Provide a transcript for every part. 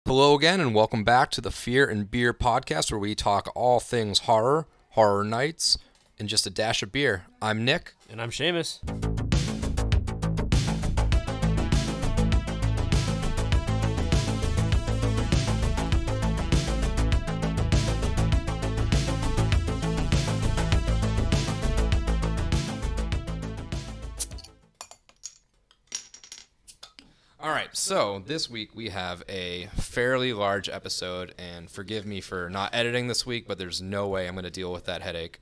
Hello again, and welcome back to the Fear and Beer podcast, where we talk all things horror, horror nights, and just a dash of beer. I'm Nick. And I'm Shamus. All right, so this week we have a fairly large episode, and forgive me for not editing this week, but there's no way I'm going to deal with that headache.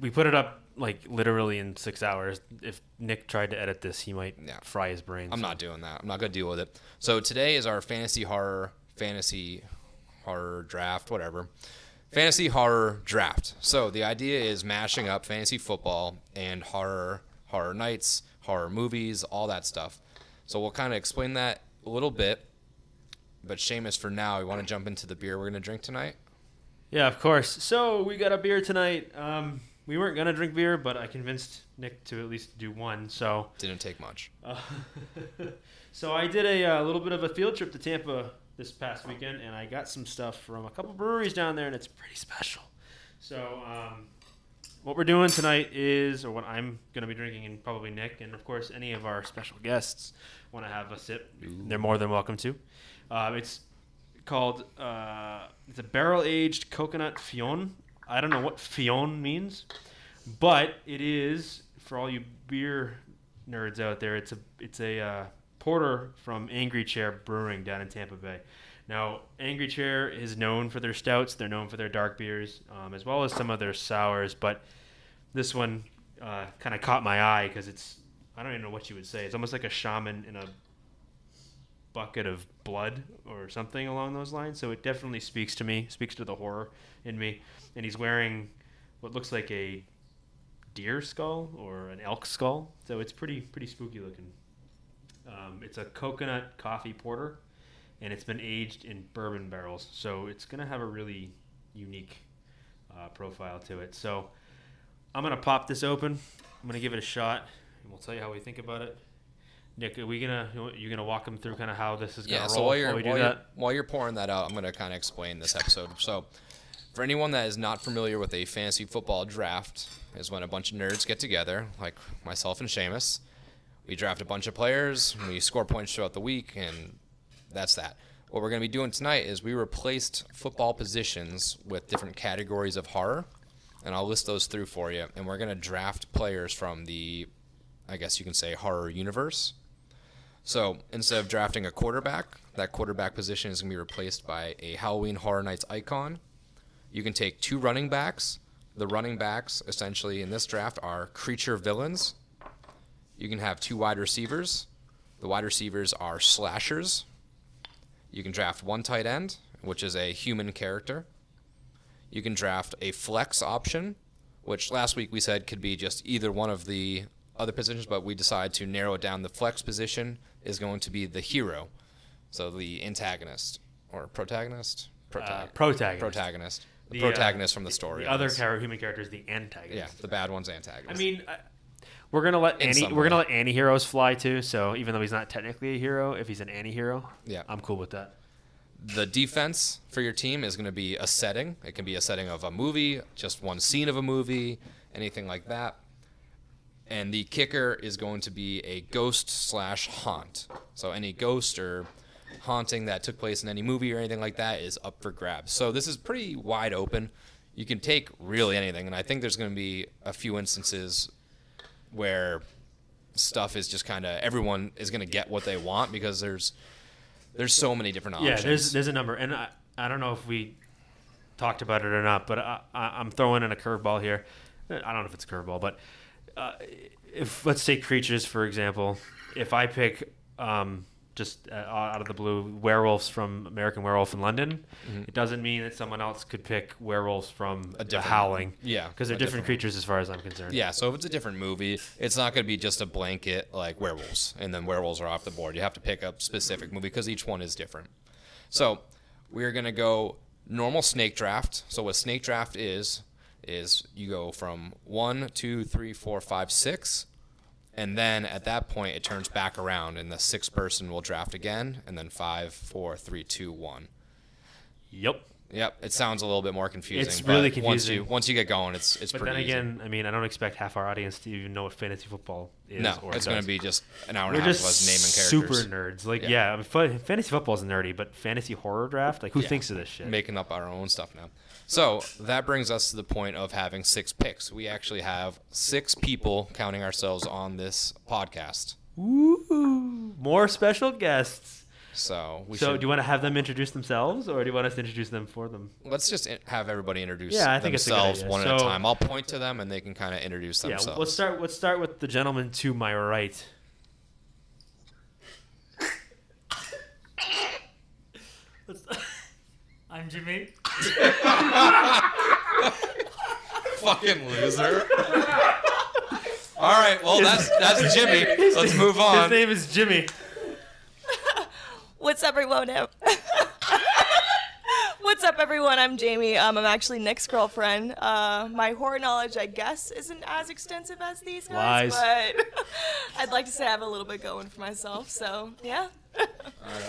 We put it up like literally in 6 hours. If Nick tried to edit this, he might fry his brain. I'm not doing that. I'm not going to deal with it. So today is our fantasy horror draft, whatever. Fantasy horror draft. So the idea is mashing up fantasy football and horror nights, horror movies, all that stuff. So we'll kind of explain that a little bit. But Shamus, for now, you want to jump into the beer we're going to drink tonight? Yeah, of course. So we got a beer tonight. We weren't going to drink beer, but I convinced Nick to at least do one. So didn't take much. So I did a little bit of a field trip to Tampa this past weekend, and I got some stuff from a couple breweries down there, and it's pretty special. So what we're doing tonight is, or what I'm going to be drinking, and probably Nick, and of course any of our special guests want to have a sip, they're more than welcome to. It's called, it's a barrel-aged coconut Fionn. I don't know what Fionn means, but it is, for all you beer nerds out there, it's a porter from Angry Chair Brewing down in Tampa Bay. Now, Angry Chair is known for their stouts. They're known for their dark beers, as well as some of their sours. But this one kind of caught my eye because it's, I don't even know what you would say. It's almost like a shaman in a bucket of blood or something along those lines. So it definitely speaks to me, speaks to the horror in me. And he's wearing what looks like a deer skull or an elk skull. So it's pretty spooky looking. It's a coconut coffee porter, and it's been aged in bourbon barrels, so it's going to have a really unique profile to it. So I'm going to pop this open. I'm going to give it a shot, and we'll tell you how we think about it. Nick, you're going to walk them through kind of how this is going to roll while you're pouring that out, I'm going to kind of explain this episode. So for anyone that is not familiar with a fantasy football draft, is when a bunch of nerds get together, like myself and Shamus. We draft a bunch of players, and we score points throughout the week, and that's that. What we're going to be doing tonight is we replaced football positions with different categories of horror, and I'll list those through for you. And we're going to draft players from the, I guess you can say, horror universe. So instead of drafting a quarterback, that quarterback position is going to be replaced by a Halloween Horror Nights icon. You can take 2 running backs. The running backs, essentially, in this draft are creature villains. You can have 2 wide receivers. The wide receivers are slashers. You can draft 1 tight end, which is a human character. You can draft a flex option, which last week we said could be just either one of the other positions, but we decided to narrow it down. The flex position is going to be the hero, so the antagonist or protagonist. Protagonist. The protagonist from the story. The other human character is the antagonist. Yeah, the bad one's antagonist. I mean, we're gonna let anti-heroes fly too. So even though he's not technically a hero, if he's an anti-hero, I'm cool with that. The defense for your team is going to be a setting. It can be a setting of a movie, just one scene of a movie, anything like that. And the kicker is going to be a ghost/haunt. So any ghost or haunting that took place in any movie or anything like that is up for grabs. So this is pretty wide open. You can take really anything, and I think there's going to be a few instances where stuff is just kind of, everyone is going to get what they want because there's so many different options. Yeah, there's a number, and I don't know if we talked about it or not, but I'm throwing in a curveball here. I don't know if it's a curveball, but if let's take creatures for example. If I pick just out of the blue werewolves from American Werewolf in London, it doesn't mean that someone else could pick werewolves from The Howling. Yeah, because they're different creatures as far as I'm concerned. Yeah, so if it's a different movie, it's not going to be just a blanket like werewolves, and then werewolves are off the board. You have to pick a specific movie because each one is different. So we're going to go normal snake draft. So what snake draft is you go from 1, 2, 3, 4, 5, 6 And then at that point, it turns back around, and the sixth person will draft again, and then 5, 4, 3, 2, 1. Yep. Yep. It sounds a little bit more confusing. It's really confusing. Once you get going, it's but pretty then again, easy. I mean, I don't expect half our audience to even know what fantasy football is. No, or it's going to be just an hour and We're a half just of us naming characters. super nerds. Like, yeah, I mean, fantasy football is nerdy, but fantasy horror draft, like, who thinks of this shit? Making up our own stuff now. So that brings us to the point of having 6 picks. We actually have 6 people counting ourselves on this podcast. Ooh, more special guests. So do you want to have them introduce themselves, or do you want us to introduce them for them? Let's just have everybody introduce I think themselves it's a good idea. one at a time. I'll point to them, and they can kind of introduce themselves. Yeah, let's start with the gentleman to my right. I'm Jimmy. Fucking loser. All right, well, that's Jimmy. Let's move on. His name is Jimmy. What's up, everyone? What's up, everyone? I'm Jamie. I'm actually Nick's girlfriend. My horror knowledge, I guess, isn't as extensive as these guys, but I'd like to say I have a little bit going for myself, so yeah. All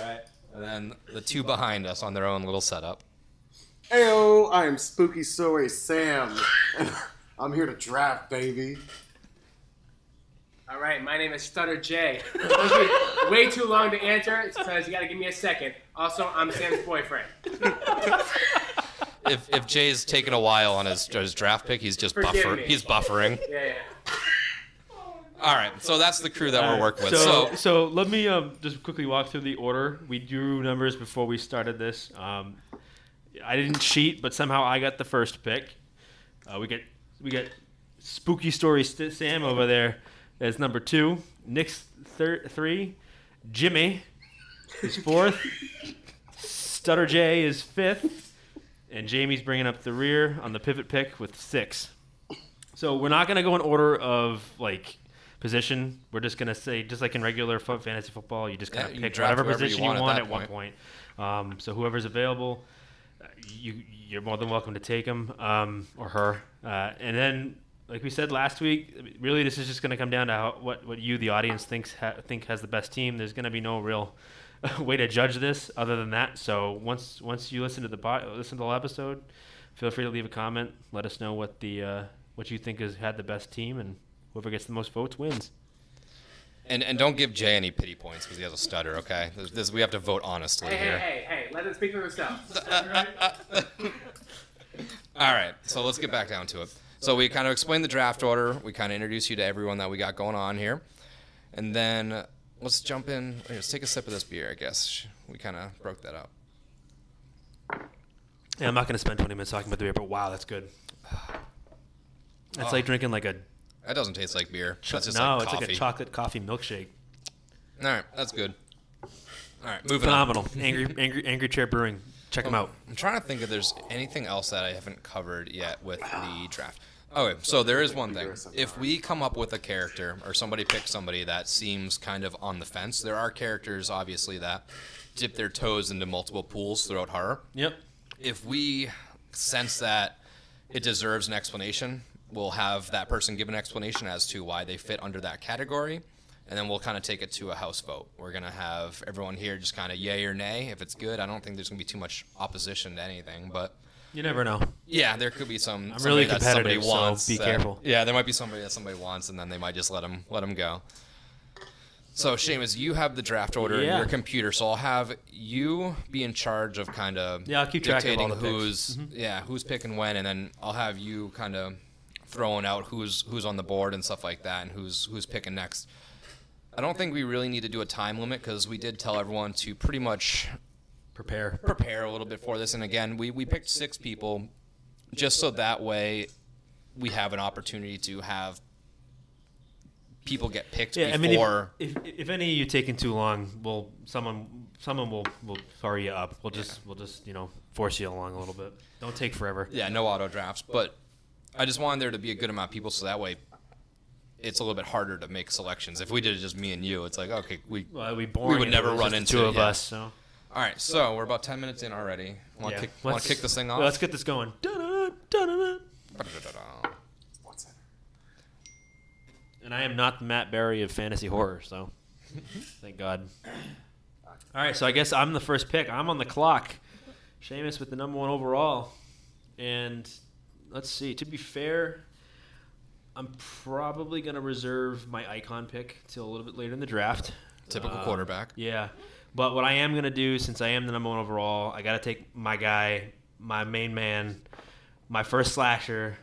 right. And then the 2 behind us on their own little setup. Heyo, I am Spooky Story Sam. I'm here to draft, baby. All right, my name is Stutter J. It's going to be way too long to answer. It's because you got to give me a second. Also, I'm Sam's boyfriend. If Jay's taking a while on his draft pick, he's just He's buffering. Yeah. All right, so that's the crew that we're working with. So let me just quickly walk through the order. We drew numbers before we started this. I didn't cheat, but somehow I got the first pick. We get Spooky Story Sam over there as number 2. Nick's 3. Jimmy is 4th. Stutter J is 5th. And Jamie's bringing up the rear on the pivot pick with 6. So we're not going to go in order of, like, position. We're just going to say, just like in regular fantasy football, you just kind of pick whatever position you want at one point. So whoever's available, you're more than welcome to take him or her. And then, like we said last week, really this is just going to come down to what you, the audience, think has the best team. There's going to be no real way to judge this other than that. So once you listen to the whole episode, feel free to leave a comment. Let us know what you think has had the best team, and whoever gets the most votes wins. And don't give Jay any pity points because he has a stutter, okay? We have to vote honestly here. Hey, let them speak for themselves. All right, so let's get back down to it. So we kind of explained the draft order. We kind of introduced you to everyone that we got going on here. And then let's jump in. Let's take a sip of this beer, I guess. We kind of broke that up. Yeah, I'm not going to spend 20 minutes talking about the beer, but wow, that's good. That's like drinking like a... That doesn't taste like beer. That's just no, like it's coffee. like a chocolate coffee milkshake. All right, that's good. All right, moving Phenomenal. on. Angry Chair Brewing. Check them out. I'm trying to think if there's anything else that I haven't covered yet with the draft. Okay, so there is one thing. If we come up with a character or somebody picks somebody that seems kind of on the fence, there are characters, obviously, that dip their toes into multiple pools throughout horror. Yep. If we sense that it deserves an explanation, we'll have that person give an explanation as to why they fit under that category, and then we'll kind of take it to a house vote. We're going to have everyone here just kind of yay or nay. If it's good, I don't think there's going to be too much opposition to anything, but... You never know. Yeah, there could be some. I'm really that somebody competitive, wants. so be careful. Yeah, there might be somebody that somebody wants, and then they might just let them go. So, Shamus, you have the draft order in your computer, so I'll have you be in charge of kind of I'll keep track of all the who's who's picking when, and then I'll have you kind of throwing out who's on the board and stuff like that, and who's picking next. I don't think we really need to do a time limit because we did tell everyone to pretty much prepare a little bit for this. And again, we picked 6 people just so that way we have an opportunity to have people get picked before. I mean, if any of you taking too long, someone will hurry you up. We'll just force you along a little bit. Don't take forever. Yeah, no auto drafts, but I just wanted there to be a good amount of people so that way it's a little bit harder to make selections. If we did it just me and you, it's like, okay, we would never run into two of us. So. All right, so we're about 10 minutes in already. Want to kick this thing off? Let's get this going. What's that? And I am not the Matt Berry of fantasy horror, so thank God. All right, so I guess I'm the first pick. I'm on the clock. Shamus with the number 1 overall. And let's see. To be fair, I'm probably going to reserve my icon pick till a little bit later in the draft. Typical quarterback. Yeah. But what I am going to do, since I am the number 1 overall, I got to take my guy, my main man, my first slasher,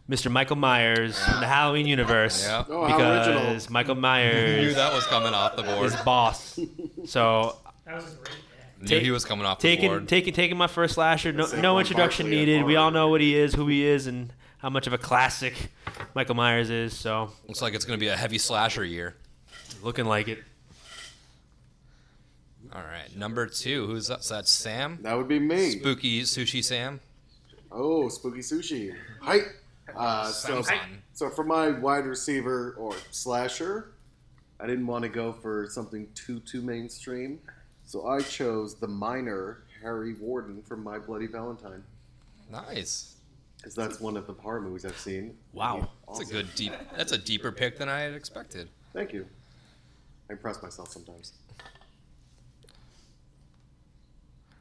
Mr. Michael Myers from the Halloween universe. Yeah. Oh, how original. Because Michael Knew Myers that was coming off the board. is boss. So That was a great pick. Knew he was coming off the board. taking my first slasher. No Saquon introduction Barkley needed. at We all Harvard. know what he is, who he is, and how much of a classic Michael Myers is. So Looks like it's going to be a heavy slasher year. looking like it. All right, number 2. Who's that? So that's Sam. That would be me. Spooky Sushi Sam. Oh, Spooky Sushi. Hi. Sam's on. So for my wide receiver or slasher, I didn't want to go for something too mainstream. So I chose the minor Harry Warden from My Bloody Valentine. Nice. Because that's one of the horror movies I've seen. Wow. That's a good deep. That's a deeper pick than I had expected. Thank you. I impress myself sometimes.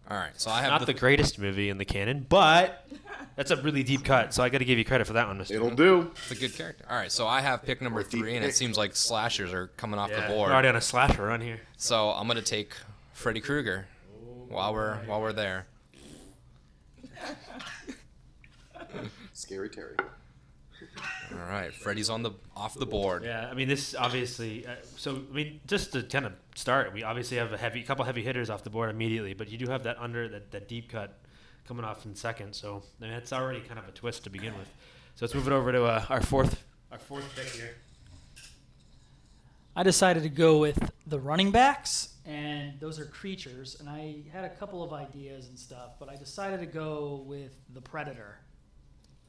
All right, so I have Not the greatest movie in the canon, but that's a really deep cut. So I got to give you credit for that one, Mr. It'll do. It's a good character. All right, so I have pick number Or deep 3, and it pick. seems like slashers are coming off the We're board. already on a slasher run here. So I'm gonna take Freddy Krueger while we're there. Scary Terry. All right, Freddy's off the board. Yeah, I mean, this obviously. Just to kind of start, we obviously have a couple heavy hitters off the board immediately, but you do have that deep cut coming off in second. So I mean, that's already kind of a twist to begin with. So let's move it over to our fourth pick here. I decided to go with the running backs, and those are creatures. And I had a couple of ideas and stuff, but I decided to go with the Predator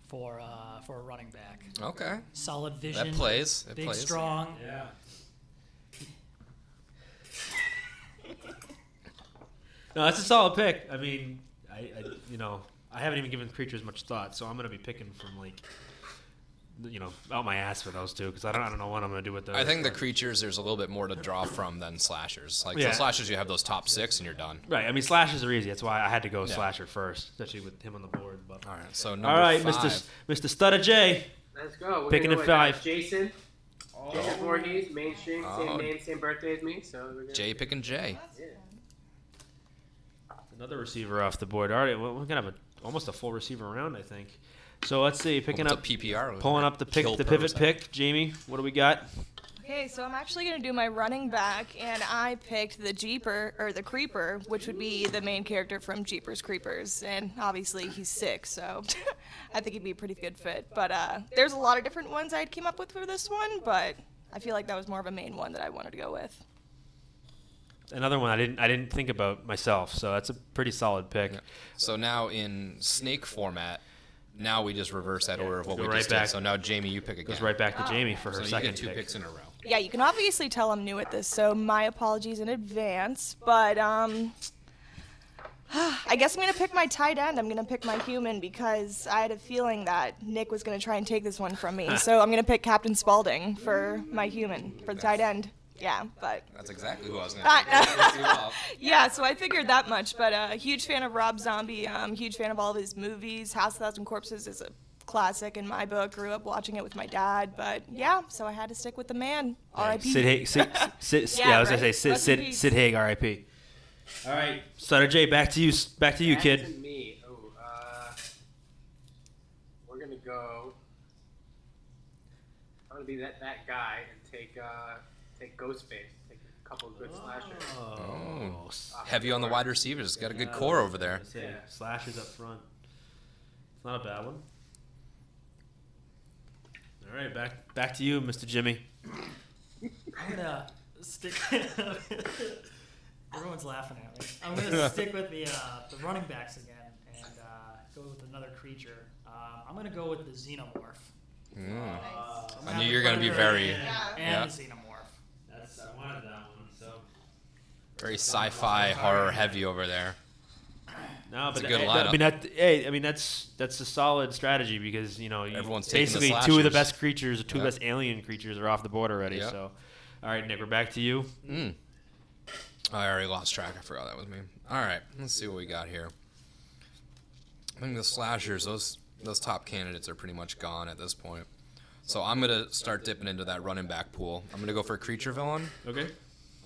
for a running back. Okay, Solid vision. that plays. It Big, plays. strong. Yeah. No, that's a solid pick. I mean, I haven't even given creatures much thought, so I'm gonna be picking from out my ass for those two because I don't know what I'm gonna do with those. I think the creatures there's a little bit more to draw from than slashers. Like Yeah. the slashers, you have those top 6 and you're done. Right. I mean, slashers are easy. That's why I had to go Yeah. slasher first, especially with him on the board. But All right, so number all right, 5. Mr. Stutter J. Let's go. We're Picking gonna at go with, 5. Jason. Jason Voorhees, mainstream, Oh. same name, same birthday as me. So we're gonna, J picking J. Yeah. Another receiver off the board. All right, well, we're gonna have almost a full receiver round, I think. So let's see, picking What's up, a PPR? pulling up the Kill pivot purpose. pick. Jamie, what do we got? Okay, so I'm actually gonna do my running back, and I picked the Creeper, which would be the main character from Jeepers Creepers, and obviously he's sick, so I think he'd be a pretty good fit. But there's a lot of different ones I came up with for this one, but I feel like that was more of a main one that I wanted to go with. Another one I didn't think about myself, so that's a pretty solid pick. Yeah. So now in snake format, now we just reverse that order of what Go we right just back. did. So now Jamie, you pick again. Goes right back to Jamie for her So you second get 2 pick. picks in a row. Yeah, you can obviously tell I'm new at this, so my apologies in advance. But I guess I'm gonna pick my tight end. I'm gonna pick my human because I had a feeling that Nick was gonna try and take this one from me. So I'm gonna pick Captain Spaulding for my human for the tight end. Yeah, but That's exactly who I was going to pick. yeah, so I figured that much. But a huge fan of Rob Zombie. Huge fan of all of his movies. House of 1,000 Corpses is a classic in my book. Grew up watching it with my dad. But yeah, so I had to stick with the man. R.I.P. Sid Haig. Yeah, I was gonna right. say Rest in peace. Sid Haig, R.I.P. All right, Stutter J, back to you, Back to kid. me. We're gonna go. I'm gonna be that guy and take Ghostface. Take a couple of good slashers. Oh, heavy on the wide receivers. Got a good core over there. Yeah. Slashers up front. It's not a bad one. All right, back to you, Mr. Jimmy. I'm gonna stick. Everyone's laughing at me. I'm gonna stick with the running backs again and go with another creature. I'm gonna go with the xenomorph. I knew you were going to be very, And the xenomorph. I wanted that one. So very sci-fi horror heavy over there. No, It's but a good lineup. I mean that's a solid strategy because Everyone's taking the basically two of the slashers. best creatures, two Yep. best alien creatures are off the board already. Yep. So, all right, Nick, we're back to you. I already lost track. I forgot that was me. All right, let's see what we got here. I think the slashers, those top candidates are pretty much gone at this point. So I'm gonna start dipping into that running back pool. I'm gonna go for a creature villain. Okay.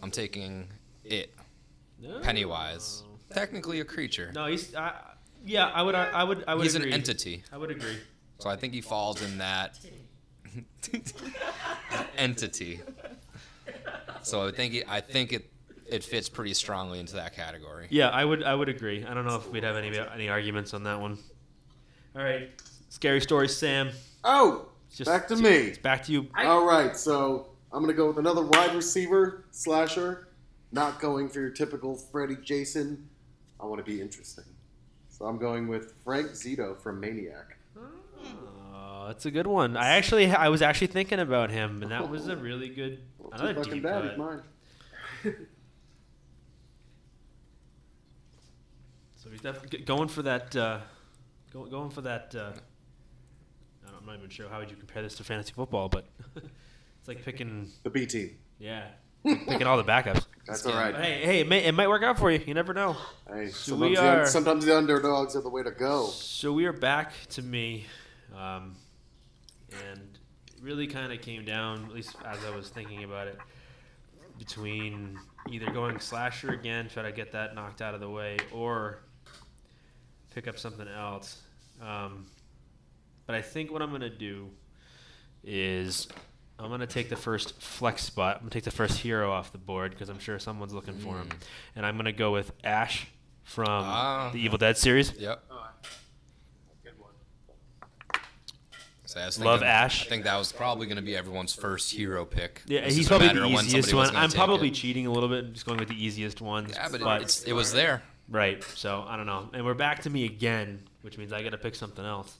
I'm taking it. No. Pennywise. Technically a creature. No, he's. Yeah, I would. He's agree. an entity. I would agree. So I think he falls in that entity. So I think it fits pretty strongly into that category. Yeah, I would agree. I don't know if we'd have any arguments on that one. All right, scary story, Sam. Oh, back to me. It's back to you. All right, so I'm going to go with another wide receiver slasher. Not going for your typical Freddy Jason. I want to be interesting. So I'm going with Frank Zito from Maniac. Oh, that's a good one. I was actually thinking about him, and that was a really good. Another Too fucking deep bad. cut. He's mine. So he's definitely going for that. Going for that. I'm not even sure how would you compare this to fantasy football, but it's like picking. The B team. Yeah, picking all the backups. That's all right. But hey, it might work out for you. You never know. Hey, So sometimes the underdogs are the way to go. So we are back to me, and it really kind of came down, at least as I was thinking about it, between either going slasher again, try to get that knocked out of the way, or pick up something else. But I think what I'm going to do is I'm going to take the first flex spot. I'm going to take the first hero off the board because I'm sure someone's looking for him. And I'm going to go with Ash from the Evil Dead series. Yep. Good one. So I was Love thinking- Ash. I think that was probably going to be everyone's first hero pick. Yeah, It's he's just a probably matter the of when easiest somebody was one. gonna I'm take probably it. cheating a little bit and just going with the easiest ones. Yeah, but it was there. Right, so I don't know. And we're back to me again, which means I got to pick something else.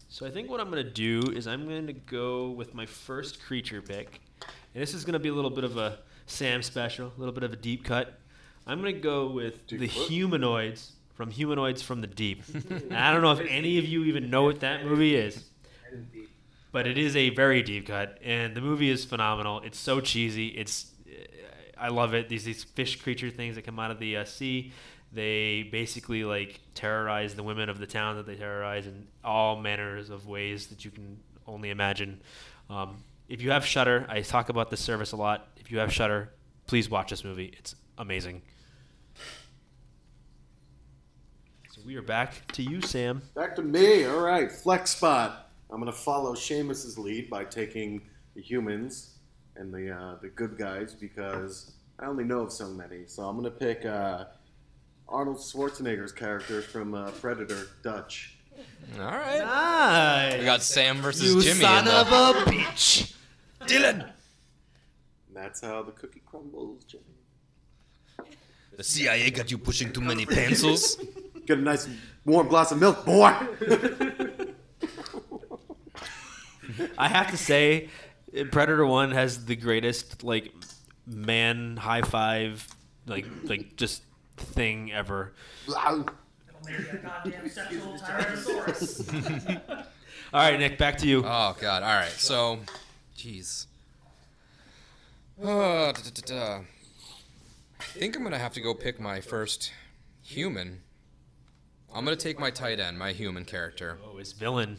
So I think what I'm going to do is I'm going to go with my first creature pick. And this is going to be a little bit of a Sam special, a little bit of a deep cut. I'm going to go with the Humanoids from the Deep. And I don't know if any of you even know what that movie is. But it is a very deep cut, and the movie is phenomenal. It's so cheesy. I love it. These fish creature things that come out of the sea, they basically like terrorize the women of the town that they terrorize in all manners of ways that you can only imagine. If you have Shudder, I talk about this service a lot. If you have Shudder, please watch this movie. It's amazing. So we are back to you, Sam. Back to me. All right, flex spot. I'm going to follow Shamus's lead by taking the humans and the good guys because I only know of so many. So I'm going to pick Arnold Schwarzenegger's character from Predator, Dutch. All right. Nice. We got Sam versus Jimmy. In the... a bitch. Dylan. And that's how the cookie crumbles, Jimmy. The CIA got you pushing too many pencils. Get a nice warm glass of milk, boy. I have to say, Predator 1 has the greatest like man high five like just thing ever. Goddamn sexual Tyrannosaurus. All right, Nick, back to you. Oh God! All right, so, jeez. I think I'm gonna have to go pick my first human. I'm gonna take my tight end, my human character. Oh, his villain.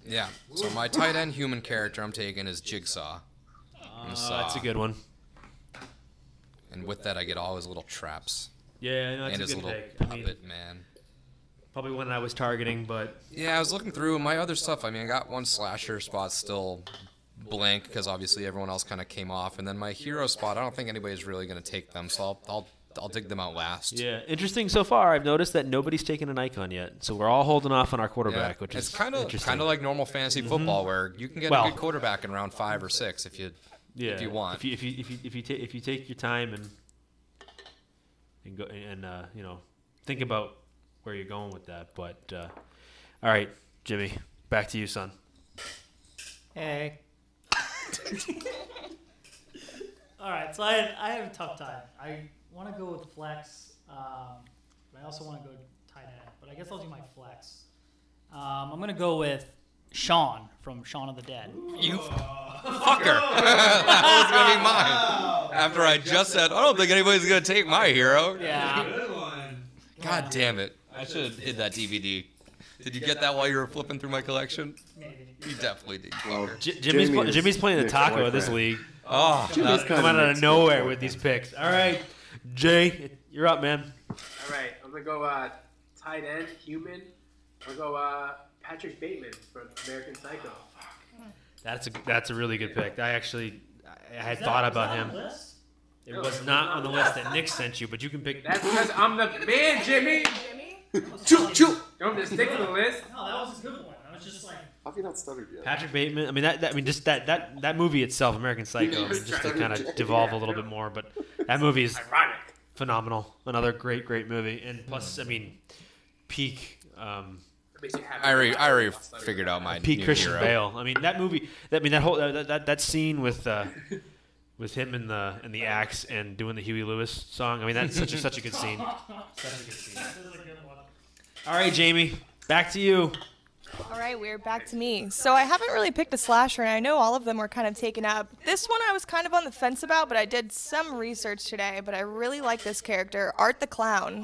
Yeah. So my tight end human character I'm taking is Jigsaw. That's a good one. And with that, I get all his little traps Yeah, no, and that's his a good little pick. I puppet mean, man. probably one I was targeting, but Yeah, I was looking through my other stuff. I mean, I got one slasher spot still blank because obviously everyone else kind of came off, and then my hero spot, I don't think anybody's really gonna take them, so I'll dig them out last. yeah, interesting so far. I've noticed that nobody's taken an icon yet, so we're all holding off on our Yeah, quarterback, which it's is kind interesting. of like normal fantasy football where you can get Well- a good quarterback in round 5 or 6 if you want. If you take your time and go and think about where you're going with that. But all right, Jimmy, back to you, son. Hey. All right, so I have a tough time. I want to go with flex, but I also want to go tight end. But I guess I'll do my flex. I'm going to go with Shaun from Shaun of the Dead. You fucker. That was going to be mine. After I just said, I don't think anybody's going to take my hero. Yeah. Good one. God damn it. I should have hid that DVD. Did you get that while you were flipping through my collection? Maybe. You definitely did. Well, Fucker. Jimmy's playing the Nick's taco of this boyfriend. league. Oh, Jimmy's Come out out of nowhere with these picks. All right, Jay, you're up, man. All right, I'm gonna go tight end, human. I'm gonna go Patrick Bateman from American Psycho. That's a really good pick. I had thought about him. It was not on the list that Nick sent you, but you can pick. That's because I'm the man, Jimmy. Choo, choo. Don't just stick to the list. No, that was a good one. I was just like, How have you not stuttered yet? Patrick Bateman. I mean, just that movie itself, American Psycho, just to kind of devolve a little bit more. But that movie is Ironic. phenomenal. Another great movie, and plus, I mean, peak. Makes you happy. I already figured out my Peak new Christian hero. Bale. I mean, that movie. That scene with him in the axe and doing the Huey Lewis song. I mean, that's such a good scene. Such a good scene. this is a good one. All right, Jamie, back to you. All right, we're back to me. So I haven't really picked a slasher, and I know all of them were kind of taken up. This one I was kind of on the fence about, but I did some research today, but I really like this character, Art the Clown.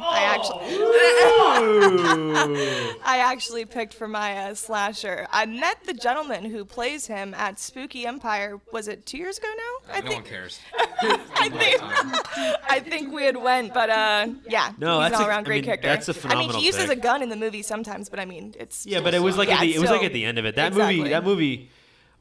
I actually picked for my slasher. I met the gentleman who plays him at Spooky Empire, was it 2 years ago now? No one cares. I think we had went, but yeah, No, he's that's an all-around great character. that's a I mean, phenomenal he uses pick. a gun in the movie sometimes, but I mean, it's Yeah, but it was like Yeah, at the, it was like so- at the end of it. That Exactly. movie.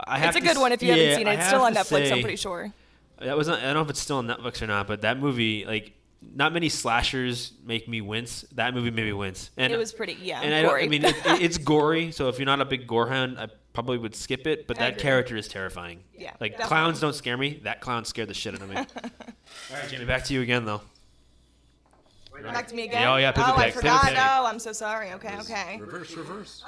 I have it's a to good one if you haven't seen it. I It's still on have to Netflix, I'm say- pretty sure. That was not, I don't know if it's still on Netflix or not, but that movie, like, not many slashers make me wince. That movie made me wince. And It was pretty, yeah, And gory. I mean, it's gory, so if you're not a big gore hound, I probably would skip it. But I that agree. character is terrifying. Yeah, Like definitely. clowns don't scare me. That clown scared the shit out of me. All right, Jamie, back to you again though. Back to me again? Yeah, oh, yeah, pivot oh, I pick, pivot forgot. pick. Oh, I'm so sorry. Okay. Reverse.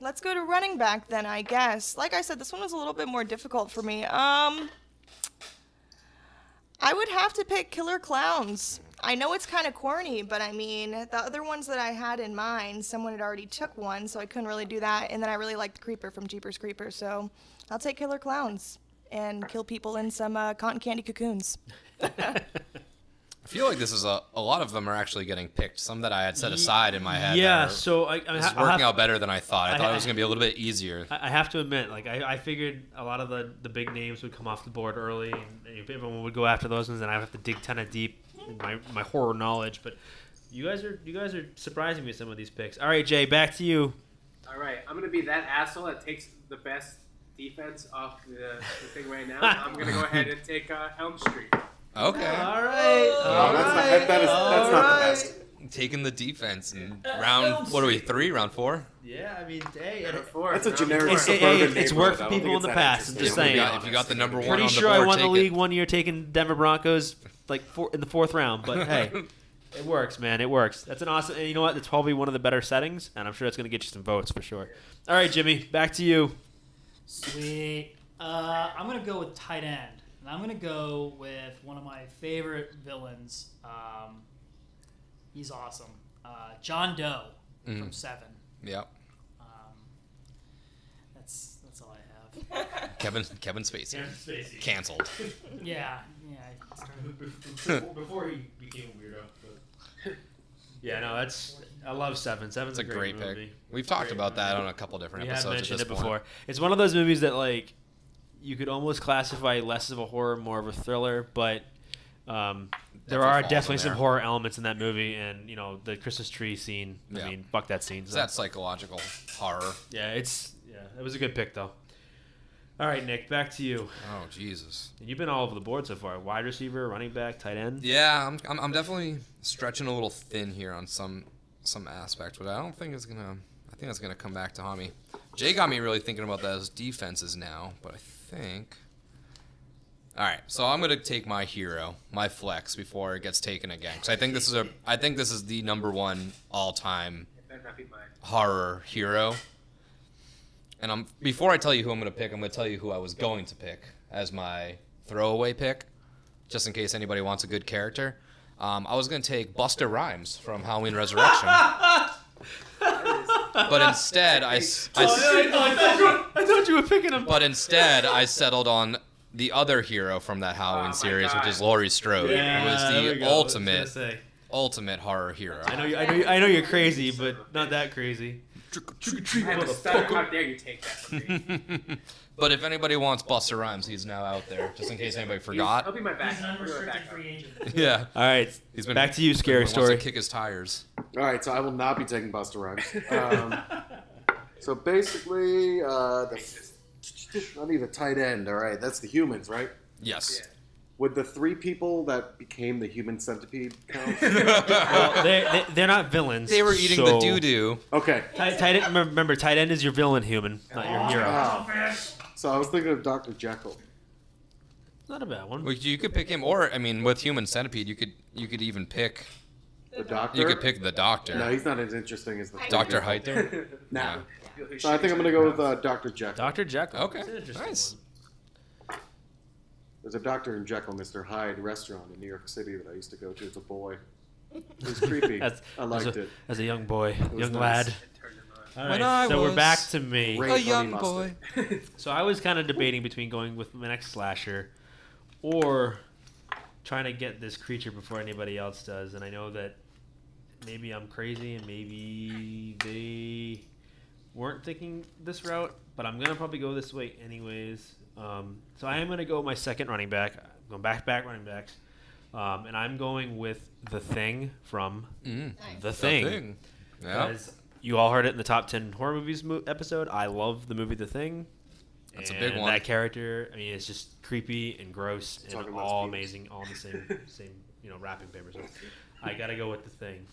Let's go to running back then, I guess. Like I said, this one was a little bit more difficult for me. I would have to pick Killer Clowns. I know it's kind of corny, but I mean, the other ones that I had in mind, someone had already took one, so I couldn't really do that. And then I really liked the Creeper from Jeepers Creepers, so I'll take Killer Clowns and kill people in some cotton candy cocoons. I feel like this is a lot of them are actually getting picked. Some that I had set aside in my head. Yeah, that are- so I it's working out better than I thought. I thought it was going to be a little bit easier. I have to admit, like I figured a lot of the big names would come off the board early, and everyone would go after those ones, and I would have to dig kind of deep in my horror knowledge. But you guys are surprising me with some of these picks. All right, Jay, back to you. All right, I'm gonna be that asshole that takes the best defense off the thing right now. I'm gonna go ahead and take Elm Street. Okay. All right. No, that's not the best. Taking the defense in round, what are we, 3? Round 4? Yeah, I mean, hey, Number 4. That's a generic It's- suburban it's neighborhood. worked for I don't people think in the it's that past. I'm interesting. just saying. If you got the number 1 pretty on the sure board, I won the take league it. one year taking Denver Broncos like in the 4th round. But hey, it works, man. It works. That's an awesome. And you know what? It's probably one of the better settings, and I'm sure that's going to get you some votes for sure. All right, Jimmy, back to you. Sweet. I'm going to go with tight end. And I'm going to go with one of my favorite villains. He's awesome. John Doe from Seven. Yep. That's all I have. Kevin Spacey. Canceled. Yeah. Before he became a weirdo. But... yeah, no, I love Seven. Seven's It's a great pick. movie. We've talked about that on a couple different We have episodes mentioned at it this before. point. It's one of those movies that like you could almost classify less of a horror, more of a thriller, but there are falls definitely in some there. horror elements in that movie, and you know the Christmas tree scene. Yeah. I mean, fuck that scene. It's that psychological horror. Yeah, it was a good pick though. All right, Nick, back to you. Oh Jesus. You've been all over the board so far. Wide receiver, running back, tight end. Yeah, I'm definitely stretching a little thin here on some aspect, but I don't think it's gonna. I think that's gonna come back to haunt me. Jay got me really thinking about those defenses now, but I think. All right, so I'm gonna take my hero, my flex, before it gets taken again, because I think this is the number 1 all-time It better not be mine. horror hero. And before I tell you who I'm gonna pick, I'm gonna tell you who I was going to pick as my throwaway pick, just in case anybody wants a good character. I was going to take Busta Rhymes from Halloween Resurrection. But instead, I thought you were picking him. But instead, I settled on the other hero from that Halloween series, which is Laurie Strode, Yeah, who there is we the go. I was gonna say. ultimate horror hero. I know you're crazy, but not that crazy. How dare you take that from me? But if anybody wants Busta Rhymes, he's now out there, just in case anybody forgot. I'll be my back. He's an unrestricted free agent. Yeah. All right, He's been back to you, scary wants story. to kick his tires. All right, so I will not be taking Busta Rhymes. So basically, I need a tight end. All right, that's the humans, right? Yes. Would the 3 people that became the human centipede count? Well, they're not villains. They were eating so the doo-doo. Okay. Tight end, remember, tight end is your villain human, not your hero. Ah. So I was thinking of Dr. Jekyll. Not a bad one. Well, you could pick him, or I mean, with Human Centipede, you could even pick. The doctor? You could pick the Doctor. No, he's not as interesting as the Dr. Heither. No. Yeah. So I think I'm going to go with Dr. Jekyll. Dr. Jekyll. Okay. That's an interesting Nice. one. There's a Dr. and Jekyll, Mr. Hyde restaurant in New York City that I used to go to as a boy. It was creepy. I liked it. As a young boy, was young nice. lad. All When right, I so we're was back to me. Great A honey young mustard. boy. So I was kind of debating between going with my next slasher or trying to get this creature before anybody else does. And I know that maybe I'm crazy and maybe they weren't thinking this route, but I'm going to probably go this way anyways. So I am going to go my second running back. I'm going back running backs. And I'm going with The Thing from The Thing. Yeah. Because you all heard it in the top 10 horror movies episode. I love the movie The Thing. That's a And big one. That character, I mean, it's just creepy and gross and Talking about all speed. amazing, all in the same, wrapping paper. So I gotta go with The Thing.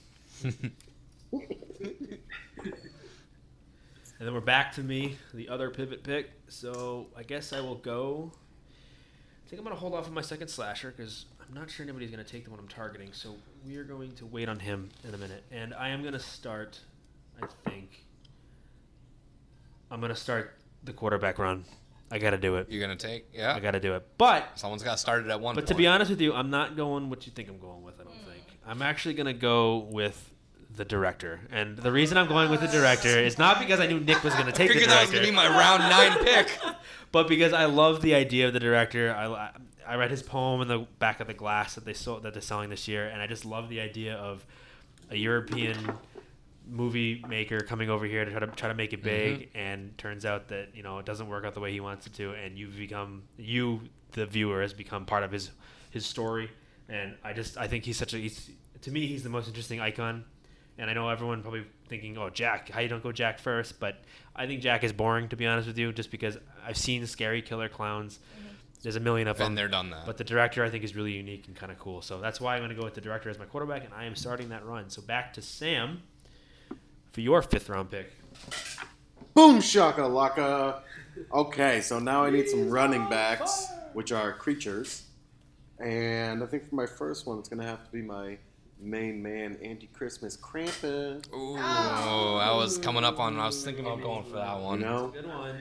And then we're back to me, the other pivot pick. So I guess I will go. I think I'm gonna hold off on my second slasher because I'm not sure anybody's gonna take the one I'm targeting. So we are going to wait on him in a minute, and I am gonna start. I think I'm gonna start the quarterback run. I gotta do it. You're gonna take? Yeah. I gotta do it. But Someone's got started at one. to be honest with you, I'm not going what you think I'm going with. I don't think. I'm actually gonna go with the director, and the reason I'm going with the director is not because I knew Nick was gonna take the figured director. that was gonna be my round 9 pick. But because I love the idea of the director, I read his poem in the back of the glass that they're selling this year, and I just love the idea of a European movie maker coming over here to try to make it big, and turns out that it doesn't work out the way he wants it to, and the viewer has become part of his story, and I think he's to me he's the most interesting icon. And I know everyone probably thinking, oh, Jack, how you don't go Jack first? But I think Jack is boring, to be honest with you, just because I've seen scary killer clowns. There's a million of them. Been there, done that. But the director, I think, is really unique and kind of cool. So that's why I'm going to go with the director as my quarterback, and I am starting that run. So back to Sam for your 5th round pick. Boom shakalaka. Okay, so now I need some running backs, which are creatures. And I think for my first one, it's going to have to be my main man, Anti-Christmas Krampus. Ooh, I was coming up on. I was thinking about going for that one. You know? Good one.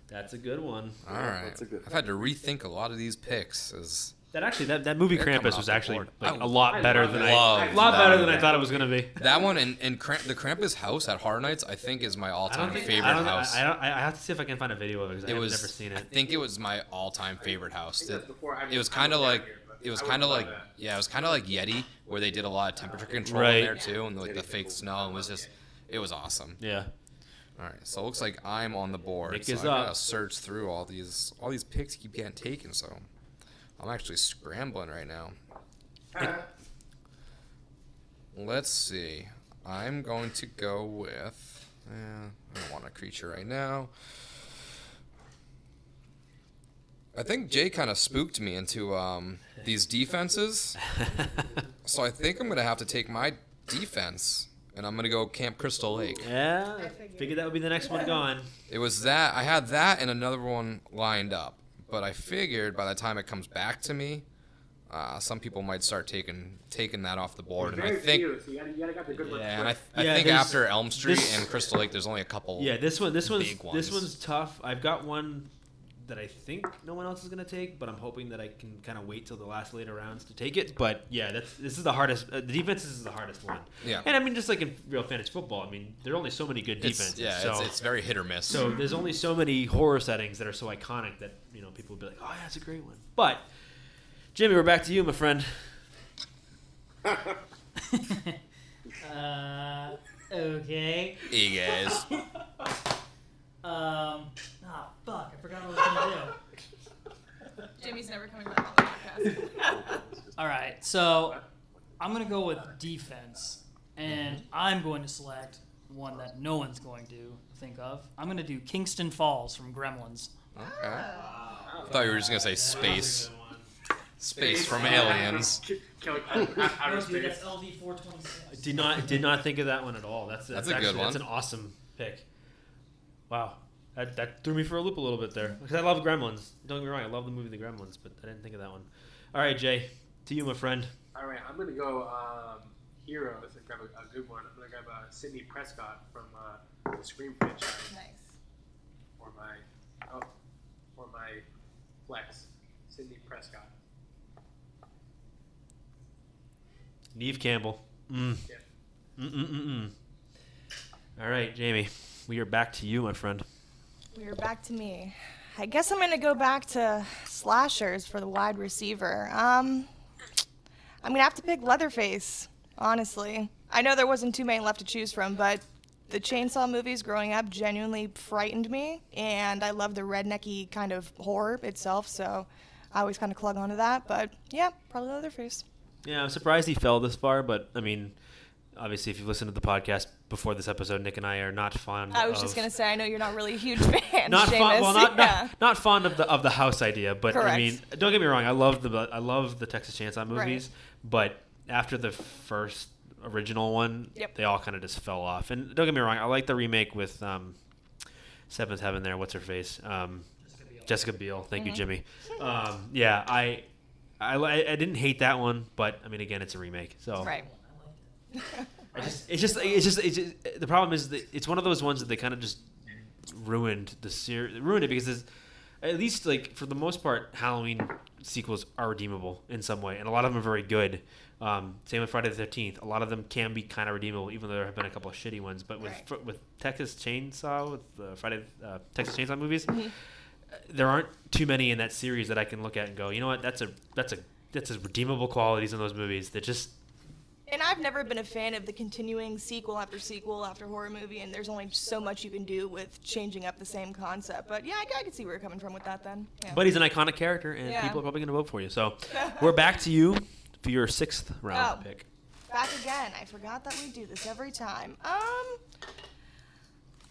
That's a good one. All right. That's a good- I've had to rethink a lot of these picks. As That movie They're coming Krampus off was the actually board. like I a lot better love than that I thought it was gonna be. that one and the Krampus house at Horror Nights, I think, is my all-time favorite house. I have to see if I can find a video of it because I've never seen I it. think it was my all-time favorite house. That's before I It was kind of like. It was kind of like Yeti, where they did a lot of temperature control Right. in there too, and like the fake snow. It was awesome. Yeah. All right, so it looks like I'm on the board. Nick so is I gotta up. search through all these picks keep getting taken. So I'm actually scrambling right now. Let's see. I'm going to go with. I don't want a creature right now. I think Jay kind of spooked me into these defenses. So I think I'm going to have to take my defense, and I'm going to go Camp Crystal Lake. Yeah. Figured that would be the next one gone. It was that. I had that and another one lined up. But I figured by the time it comes back to me, some people might start taking that off the board. And I think, So you gotta got the good ones. and I Yeah, think there's- after Elm Street this- and Crystal Lake, there's only a couple. Yeah, this one's big ones. tough. I've got one that I think no one else is going to take, but I'm hoping that I can kind of wait till the last later rounds to take it. But yeah, this is the hardest. The defense is the hardest one. Yeah. And I mean, just like in real fantasy football, I mean, there are only so many good defenses. It's very hit or miss. So there's only so many horror settings that are so iconic that people will be like, oh yeah, that's a great one. But Jimmy, we're back to you, my friend. Okay. Hey guys. Fuck! I forgot what I was gonna do. Jimmy's never coming back on the podcast. All right, so I'm gonna go with defense, and I'm going to select one that no one's going to think of. I'm gonna do Kingston Falls from Gremlins. Okay. I thought you were just gonna say space. Space from Aliens. Outer That's space. LV 426. Did not think of that one at all. That's a good one. That's an awesome pick. Wow. That threw me for a loop a little bit there. Because I love Gremlins. Don't get me wrong, I love the movie The Gremlins, but I didn't think of that one. All right, Jay, to you, my friend. All right, I'm gonna go Heroes and grab a good one. I'm gonna grab Sidney Prescott from the Scream franchise Nice. for my flex. Sidney Prescott. Neve Campbell. Yeah. All right, Jamie, we are back to you, my friend. We're back to me. I guess I'm going to go back to slashers for the wide receiver. I'm going to have to pick Leatherface, honestly. I know there wasn't too many left to choose from, but the Chainsaw movies growing up genuinely frightened me, and I love the rednecky kind of horror itself, so I always kind of clung onto that. But yeah, probably Leatherface. Yeah, I'm surprised he fell this far, but I mean, obviously, if you've listened to the podcast before this episode, Nick and I are not fond. I was just gonna say, I know you're not really a huge fan. Not Shamus. fond. Well, Yeah. not fond of the house idea, but Correct. I mean, don't get me wrong. I love the Texas Chainsaw movies, but after the first original one, Yep. they all kind of just fell off. And don't get me wrong, I like the remake with Seventh Heaven. There, what's her face? Jessica Biel. Thank you, Jimmy. Yeah, I didn't hate that one, but I mean, again, it's a remake, so Right. It's just the problem is that it's one of those ones that they kind of just ruined ruined it because it's, at least like for the most part, Halloween sequels are redeemable in some way, and a lot of them are very good. Same with Friday the 13th. A lot of them can be kind of redeemable, even though there have been a couple of shitty ones. But with Texas Chainsaw, with the Texas Chainsaw movies, there aren't too many in that series that I can look at and go, you know what, that's a redeemable qualities in those movies that just. And I've never been a fan of the continuing sequel after horror movie, and there's only so much you can do with changing up the same concept. But yeah, I can see where you're coming from with that then. Yeah. But he's an iconic character, and Yeah. people are probably going to vote for you. So we're back to you for your 6th round pick. Back again. I forgot that we do this every time.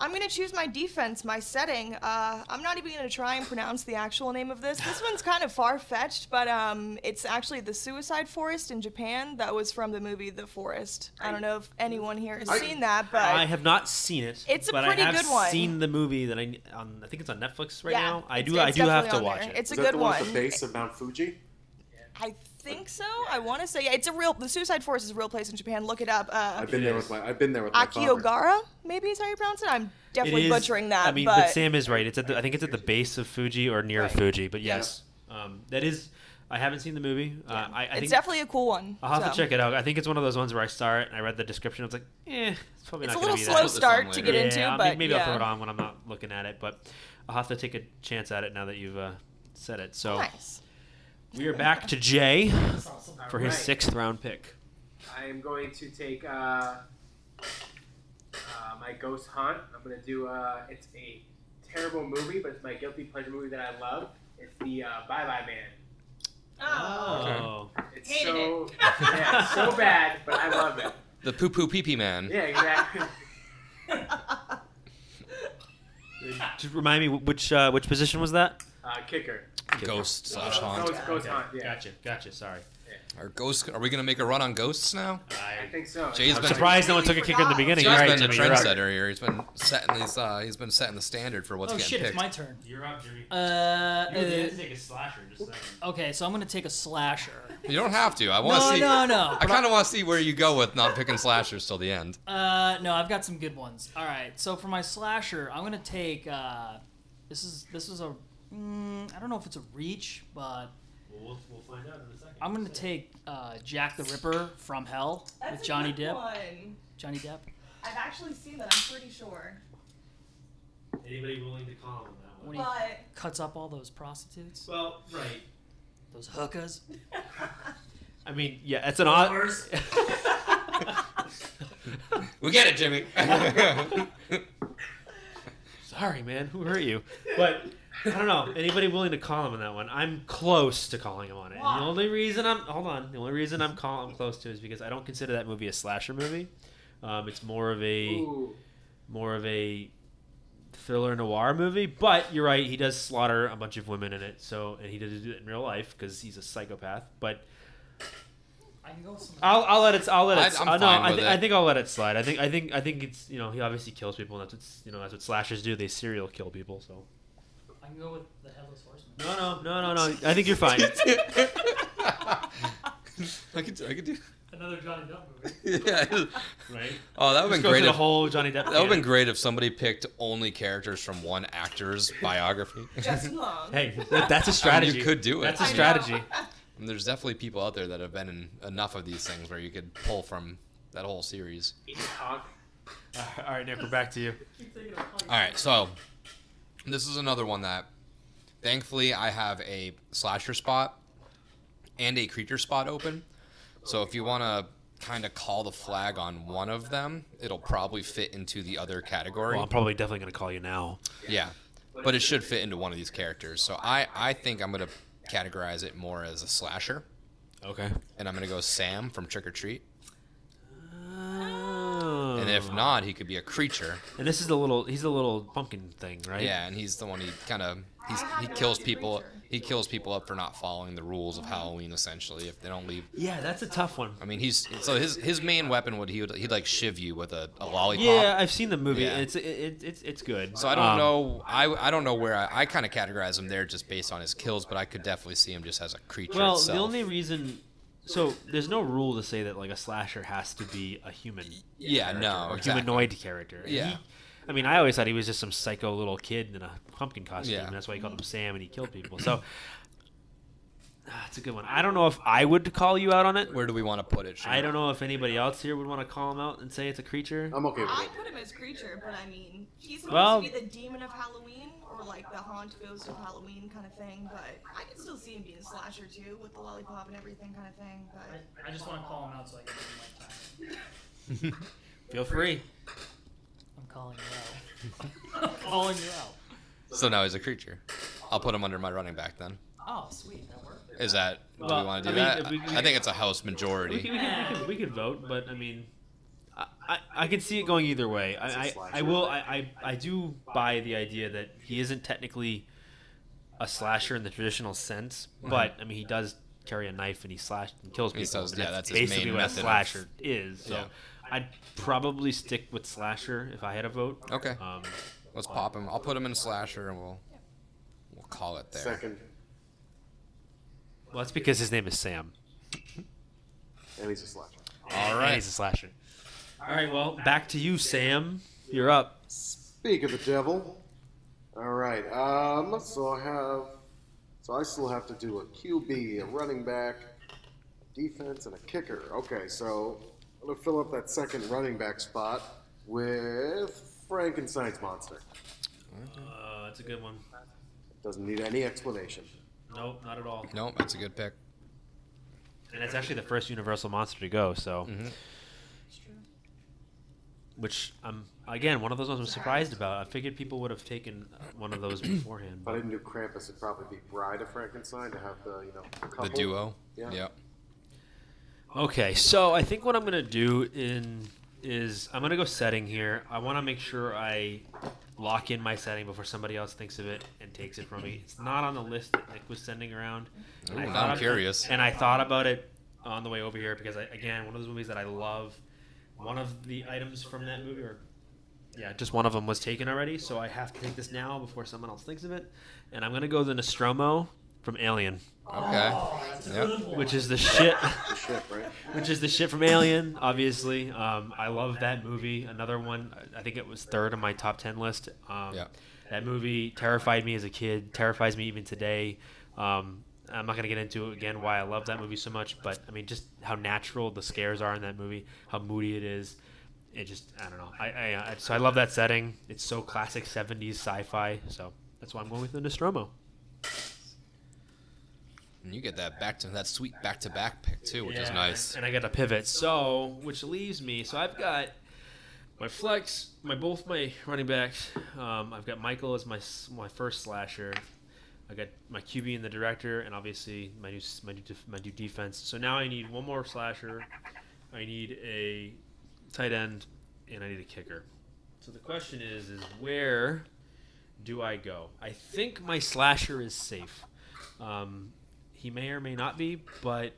I'm going to choose my defense, my setting. I'm not even going to try and pronounce the actual name of this. This one's kind of far-fetched, but it's actually the Suicide Forest in Japan. That was from the movie The Forest. I don't know if anyone here has seen that, but I have not seen it. It's a but pretty I have good one. seen the movie that I think it's on Netflix right now. I do it's have definitely to on watch there. it. It's a Is that good the one one. at the base of Mount Fuji? I think so. I want to say the Suicide Forest is a real place in Japan. Look it up. I've been there with my father. Akiogara, maybe is how you pronounce it. I'm definitely It is- butchering that. I mean, but Sam is right. It's I think it's at the base of Fuji or near Right. Fuji. But yes, that is. I haven't seen the movie. I it's think definitely a cool one. I'll have so. to check it out. I think it's one of those ones where I start and I read the description. I was like, it's probably It's not a going little to be slow that. start to later. get into, Yeah, but maybe yeah. I'll throw it on when I'm not looking at it. But I'll have to take a chance at it now that you've said it. So Nice. we are back to Jay for his Alright. 6th round pick. I am going to take my Ghost Hunt. I'm going to do, it's a terrible movie, but it's my guilty pleasure movie that I love. It's the Bye Bye Man. Oh. It's Hated so, yeah, it's so bad, but I love it. The poo poo pee pee man. Yeah, exactly. Just remind me which position was that? Kicker. Ghost / haunt. Ghost Hunt, yeah. Gotcha. Sorry. Are we gonna make a run on ghosts now? I think so. Jay's I'm been- surprised no one took a kicker in the beginning. Jay's All right, been a Jimmy, you're up. trendsetter here. He's been setting these. He's been setting the standard for what's Oh getting shit, picked. it's my turn. You're up, Jimmy. Okay, take a slasher just a second. so I'm gonna take a slasher. You don't have to. I want to see. No. I kind of want to see where you go with not picking slashers till the end. No, I've got some good ones. All right, so for my slasher, I'm gonna take. This is a I don't know if it's a reach, but We'll find out in a second. I'm gonna take Jack the Ripper from Hell with Johnny Depp. Johnny Depp. I've actually seen that. I'm pretty sure. Anybody willing to call on that one? When he But cuts up all those prostitutes, Well, right. those hookers. I mean, yeah, it's an odd. We get it, Jimmy. Sorry, man. Who hurt you? But I don't know. Anybody willing to call him on that one? I'm close to calling him on it. And the only reason I'm close to is because I don't consider that movie a slasher movie. It's more of a thriller noir movie. But you're right. He does slaughter a bunch of women in it. So, and he does it in real life because he's a psychopath. But I can go with some. I'll let it. I'm fine with it. I think I'll let it slide. I think it's he obviously kills people. And that's what slashers do. They serial kill people. So. I can go with the Headless Horseman. No. I think you're fine. I could do. Another Johnny Depp movie. Yeah. Right. Oh, that would have been Go great. through the If, whole Johnny Depp. that would have been great if somebody picked only characters from one actor's biography. Justin Long. Hey, that's a strategy. You could do it. That's a I know. strategy. And there's definitely people out there that have been in enough of these things where you could pull from that whole series. All right, Nick, we're back to you. All right, so this is another one that, thankfully, I have a slasher spot and a creature spot open. So if you want to kind of call the flag on one of them, it'll probably fit into the other category. Well, I'm probably definitely going to call you now. Yeah, but it should fit into one of these characters. So I think I'm going to categorize it more as a slasher. Okay. And I'm going to go Sam from Trick or Treat. Oh. And if not, he could be a creature. And this is he's a little pumpkin thing, right? Yeah, and he's the one he I kills have people. creature. He kills people up for not following the rules of Halloween. Essentially, if they don't leave. Yeah, that's a tough one. I mean, his main weapon he'd like shiv you with a lollipop. Yeah, I've seen the movie. Yeah. It's good. So I don't know. I don't know where I kind of categorize him there just based on his kills, but I could definitely see him just as a creature. Well, itself. the only reason. So there's no rule to say that like a slasher has to be a human. Yeah, character no, or exactly. humanoid character. And Yeah. I always thought he was just some psycho little kid in a pumpkin costume, Yeah. and that's why he called him Sam, and he killed people. So it's a good one. I don't know if I would call you out on it. Where do we want to put it? I don't know if anybody else here would want to call him out and say it's a creature. I'm okay with I it. put him as creature, but I mean, he's supposed Well- to be the demon of Halloween, or like the haunt ghost of Halloween kind of thing. But I can still see him being a slasher too, with the lollipop and everything kind of thing. But I just want to call him out so I can give him my time. Feel free. I'm calling you out. I'm calling you out. So now he's a creature. I'll put him under my running back then. Oh, sweet. That worked. Is that? Do Well, we want to I do mean, that? if we- I think it's a house We majority. could vote, but I mean, I could see it going either way. I do buy the idea that he isn't technically a slasher in the traditional sense, but I mean he does carry a knife and he slashes and kills people. He does, and yeah, that's his basically main what a method of- slasher is. So Yeah. I'd probably stick with slasher if I had a vote. Okay. Um, Let's pop him. I'll put him in slasher and we'll call it there. Second, well, that's because his name is Sam. and he's a slasher. All And right. he's a slasher. All right, well, back to you, Sam. You're up. Speak of the devil. All right. So I still have to do a QB, a running back, a defense, and a kicker. Okay, so I'm gonna fill up that second running back spot with Frankenstein's monster. That's a good one. Doesn't need any explanation. Nope, not at all. Nope, that's a good pick. And it's actually the first Universal monster to go, so. it's true. Which again, one of those ones I'm surprised about. I figured people would have taken one of those beforehand. If I didn't do Krampus, it'd probably be Bride of Frankenstein to have the couple. The duo. Yeah. Yep. Okay, so I think what I'm gonna do is I'm gonna go setting here. I want to make sure I lock in my setting before somebody else thinks of it and takes it from me. It's not on the list that Nick was sending around. Ooh, I now thought I'm curious. And I thought about it on the way over here because again, one of those movies that I love. One of the items from that movie, just one of them was taken already, so I have to take this now before someone else thinks of it. And I'm gonna go the Nostromo from Alien, Okay. Yep. which is the shit. The ship, right? Which is the shit from Alien, obviously. I love that movie. Another one, I think it was third on my top 10 list. Yeah. That movie terrified me as a kid, terrifies me even today. I'm not going to get into again why I love that movie so much, but I mean just how natural the scares are in that movie, how moody it is. It just, I don't know. So I love that setting. It's so classic 70s sci-fi, so that's why I'm going with the Nostromo. And you get that sweet back-to-back pick too, which is nice. And I got a pivot. So, which leaves me. So I've got my flex, both my running backs. I've got Michael as my first slasher. I got my QB and the director, and obviously my new defense. So now I need one more slasher. I need a tight end, and I need a kicker. So the question is where do I go? I think my slasher is safe. He may or may not be, but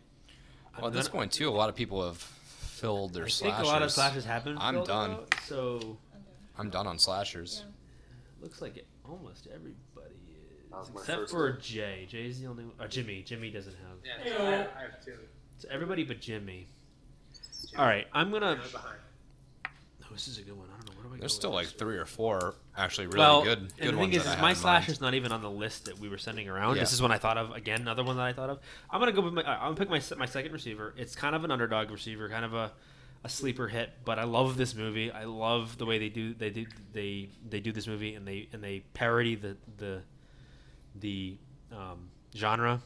at this point too, a lot of people have filled their slashers. I think a lot of slashers have been I'm filled done. Out, so I'm done on slashers. Yeah. Looks like almost everybody is, my except first for one. Jay. Jay's the only one. Jimmy. Jimmy doesn't have. Yeah, I have 2. So everybody but Jimmy. All right, I'm gonna. I'm behind. Oh, this is a good one. I don't know. What do I go There's with? still like 3 or 4 actually really good and ones the thing is that I have my in slasher's not even on the list that we were sending around. Yeah. This is one I thought of. Again, another one that I thought of. I'm gonna go with I'm gonna pick my second receiver. It's kind of an underdog receiver, kind of a sleeper hit, but I love this movie. I love the way they do this movie, and they parody the genre,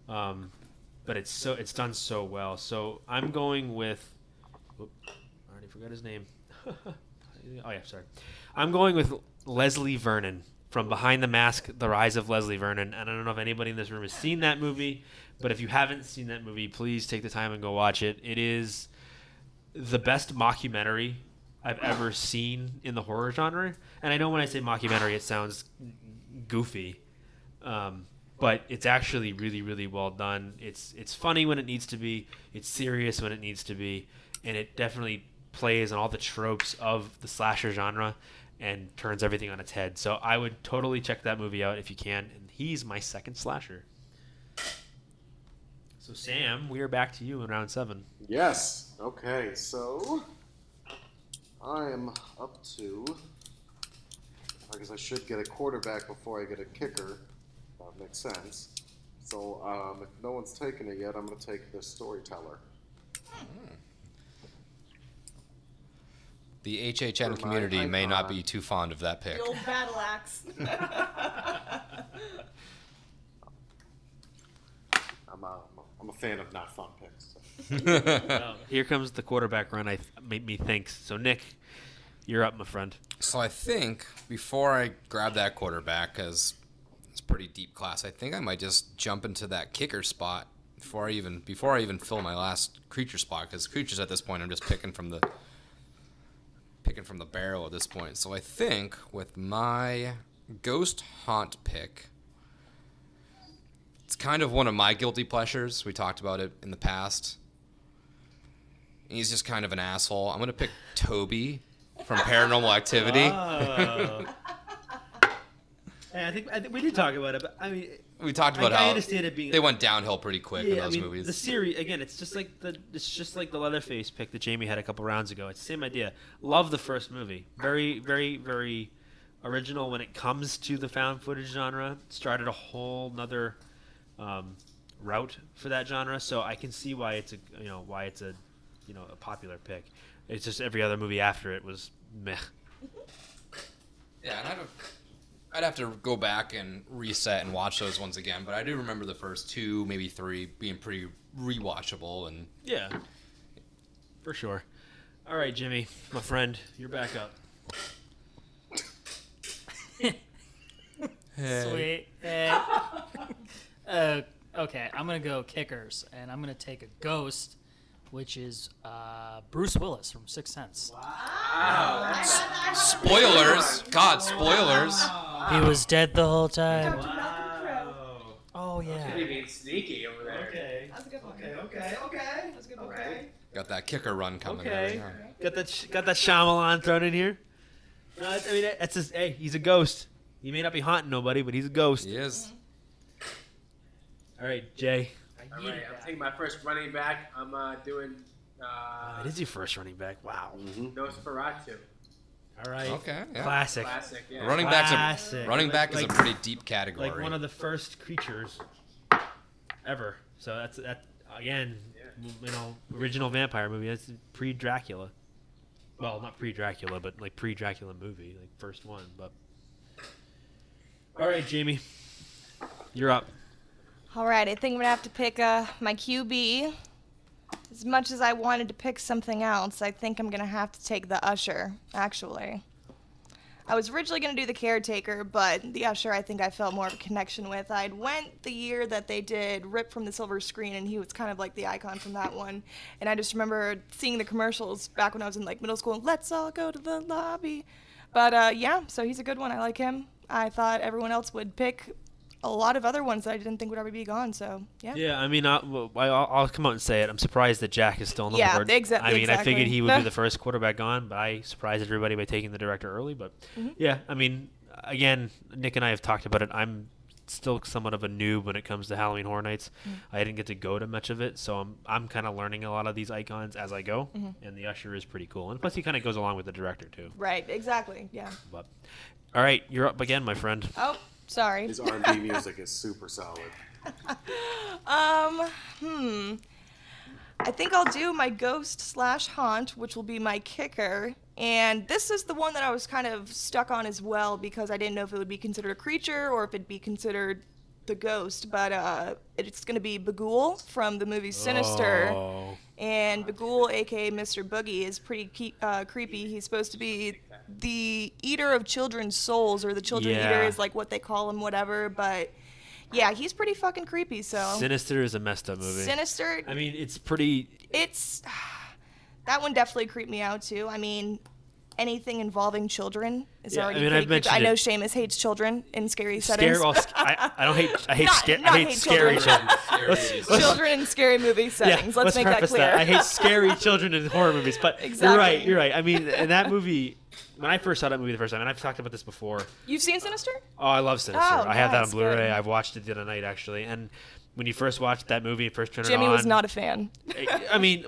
but it's done so well. So I'm going with. I already forgot his name. Oh yeah, sorry. I'm going with Leslie Vernon from Behind the Mask: The Rise of Leslie Vernon. And I don't know if anybody in this room has seen that movie, but if you haven't seen that movie, please take the time and go watch it. It is the best mockumentary I've ever seen in the horror genre. And I know when I say mockumentary, it sounds goofy, but it's actually really, really well done. It's funny when it needs to be. It's serious when it needs to be, and it definitely plays on all the tropes of the slasher genre and turns everything on its head. So I would totally check that movie out if you can. And he's my second slasher. So Sam, we are back to you in round 7. Yes. Okay, so I am up to. I guess I should get a quarterback before I get a kicker. That makes sense. So if no one's taken it yet, I'm going to take the storyteller. The HHN community may not be too fond of that pick. The old battle axe. I'm a fan of not fun picks. Well, here comes the quarterback run. Made me think. So Nick, you're up, my friend. So I think before I grab that quarterback, because it's a pretty deep class, I think I might just jump into that kicker spot before I even fill my last creature spot. Because creatures at this point, I'm just picking from the barrel at this point. So I think with my Ghost Haunt pick, it's kind of one of my guilty pleasures. We talked about it in the past. He's just kind of an asshole. I'm going to pick Toby from Paranormal Activity. Oh. I think we did talk about it, but I mean, We talked about I how understand it being they went downhill pretty quick in those movies. The series again, it's just like the Leatherface pick that Jamie had a couple rounds ago. It's the same idea. Love the first movie. Very, very, very original when it comes to the found footage genre. Started a whole nother route for that genre. So I can see why it's a popular pick. It's just every other movie after it was meh. Yeah, and I'd have to go back and reset and watch those ones again, but I do remember the first 2, maybe 3 being pretty rewatchable. And Yeah, for sure. All right, Jimmy, my friend, you're back up. Sweet. Okay, I'm going to go kickers, and I'm going to take a ghost, which is Bruce Willis from Sixth Sense. spoilers! God, spoilers! He was dead the whole time. Wow. Oh, yeah. You're being sneaky over there. Okay. That's a good one. Okay. That's a good one. Okay. Got that kicker run coming. Okay. Right Got that Shyamalan thrown in here. No, I mean, that's just, hey, he's a ghost. He may not be haunting nobody, but he's a ghost. He is. All right, Jay. All right, I'm taking my first running back. I'm doing It is your first running back. Wow. Nosferatu. All right. Okay. Yeah. Classic. Classic, yeah. Running Classic. back is a pretty deep category. Like one of the first creatures ever. So that's again, original vampire movie. That's pre-Dracula. Well, not pre-Dracula, but like pre-Dracula movie, like first one. But all right, Jamie, you're up. All right, I think I'm gonna have to pick my QB. As much as I wanted to pick something else, I think I'm gonna have to take the Usher. Actually, I was originally gonna do the Caretaker, but the Usher I think I felt more of a connection with. I'd went the year that they did Rip from the Silver Screen, and he was kind of like the icon from that one. And I just remember seeing the commercials back when I was in like middle school. Let's all go to the lobby. But yeah, so he's a good one. I like him. I thought everyone else would pick a lot of other ones that I didn't think would ever be gone. So yeah. Yeah, I mean, I'll come out and say it. I'm surprised that Jack is still on the board. Exactly. I mean, I figured he would be the first quarterback gone, but I surprised everybody by taking the director early. But yeah, I mean, again, Nick and I have talked about it. I'm still somewhat of a noob when it comes to Halloween Horror Nights. I didn't get to go to much of it, so I'm kind of learning a lot of these icons as I go. And the Usher is pretty cool, and plus he kind of goes along with the director too. Right. Exactly. Yeah. But all right, you're up again, my friend. Oh. Sorry. His R&B music is super solid. I think I'll do my ghost/haunt, which will be my kicker. And this is the one that I was kind of stuck on as well because I didn't know if it would be considered a creature or if it'd be considered the ghost. But it's going to be Bagul from the movie Sinister. Oh. And Bagul, a.k.a. Mr. Boogie, is pretty creepy. He's supposed to be the eater of children's souls, or the children eater is like what they call him, whatever. But yeah, he's pretty fucking creepy. So Sinister is a messed up movie. Sinister. I mean, it's pretty. It's that one definitely creeped me out too. I mean, anything involving children is already. I mean, pretty I've mentioned creepy. I know it. Seamus hates children in scary settings. I don't hate. I hate. Not I hate hate scary children. children. Children in scary movie settings. Let's make that preface clear. I hate scary children in horror movies, but Exactly. You're right. I mean, in that movie, when I first saw that movie the first time, and I've talked about this before. You've seen Sinister? Oh, I love Sinister. Oh, I have that on nice, Blu-ray. good. I've watched it the other night actually, and when you first watched that movie, first turned it on. Jimmy was not a fan. I mean,